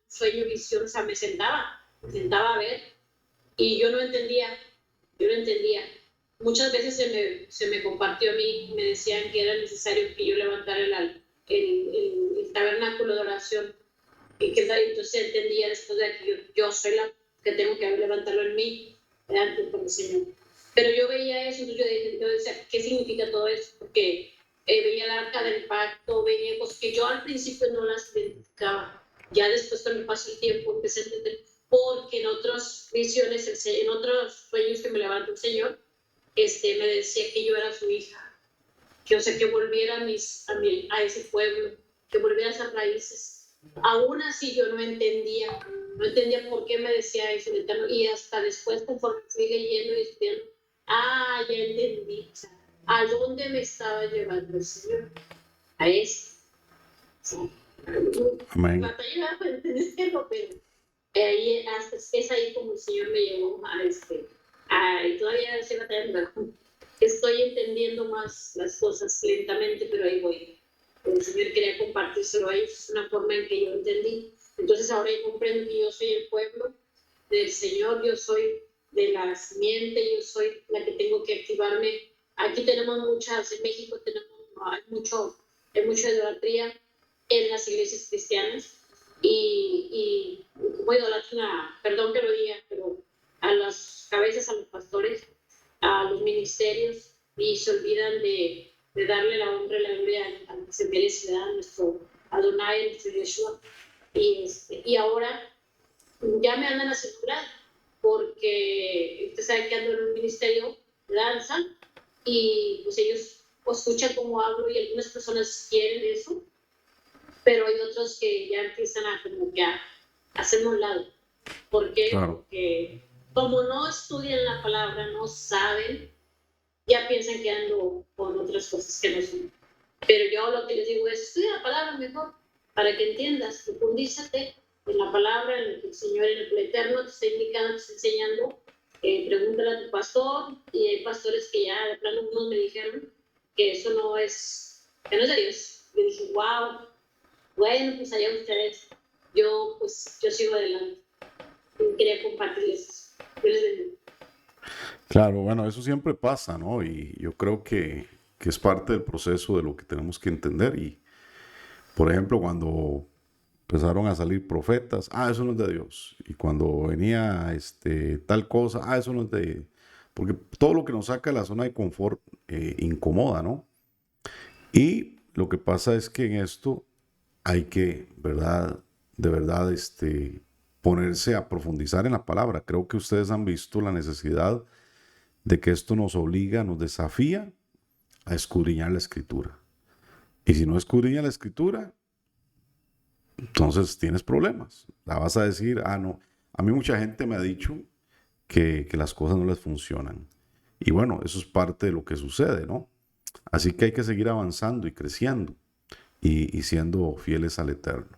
sueño, visión, o sea, me sentaba a ver y yo no entendía. Muchas veces se me compartió a mí, me decían que era necesario que yo levantara el tabernáculo de oración. Y que entonces entendía después de que yo soy la que tengo que levantarlo en mí, delante del Señor. Pero yo veía eso, entonces yo decía, ¿qué significa todo eso? Porque veía el arca del pacto, veía cosas que yo al principio no las identificaba. Ya después, cuando pasó el tiempo, empecé a entender, porque en otras visiones, en otros sueños que me levantó el Señor, me decía que yo era su hija, que, o sea, que volviera a ese pueblo, que volviera a esas raíces. Aún así yo no entendía por qué me decía eso, y hasta después, conforme fui leyendo y estudiando, ya entendí, o sea, a dónde me estaba llevando el Señor, a eso. Sí. Amén. Batallaba para entenderlo, pero ahí, es ahí como el Señor me llevó y todavía estoy batallando, estoy entendiendo más las cosas lentamente, pero ahí voy. El Señor quería compartírselo a ellos, es una forma en que yo entendí. Entonces ahora yo comprendo que yo soy el pueblo del Señor, yo soy de la simiente, yo soy la que tengo que activarme. Aquí tenemos en México hay mucha idolatría en las iglesias cristianas y como idolatran, perdón que lo diga, pero a las cabezas, a los pastores, a los ministerios, y se olvidan de darle la honra y la gloria al que se merece, a nuestro Adonai, nuestro Yeshua. Y ahora ya me andan a censurar porque usted sabe que ando en un ministerio de danza y pues ellos escuchan cómo hablo y algunas personas quieren eso, pero hay otros que ya empiezan a como que a hacerme un lado. ¿Por qué? Claro. Porque como no estudian la palabra, no saben, ya piensan que ando con otras cosas que no son. Pero yo lo que les digo es, estudia la palabra mejor, para que entiendas, profundízate en la palabra, en lo que el Señor, en el Eterno te está indicando, te está enseñando. Pregúntale a tu pastor, y hay pastores que ya de plano unos me dijeron que eso no es, que no es de Dios. Yo dije, wow, bueno, pues allá ustedes, yo sigo adelante. Y quería compartirles eso. Yo les bendiga. Claro, bueno, eso siempre pasa, ¿no? Y yo creo que es parte del proceso de lo que tenemos que entender. Y, por ejemplo, cuando empezaron a salir profetas, eso no es de Dios. Y cuando venía tal cosa, eso no es de... Porque todo lo que nos saca de la zona de confort incomoda, ¿no? Y lo que pasa es que en esto hay que, ¿verdad? De verdad, ponerse a profundizar en la palabra. Creo que ustedes han visto la necesidad de que esto nos obliga, nos desafía a escudriñar la escritura. Y si no escudriña la escritura, entonces tienes problemas. La vas a decir, no. A mí mucha gente me ha dicho que las cosas no les funcionan. Y bueno, eso es parte de lo que sucede, ¿no? Así que hay que seguir avanzando y creciendo y siendo fieles al Eterno.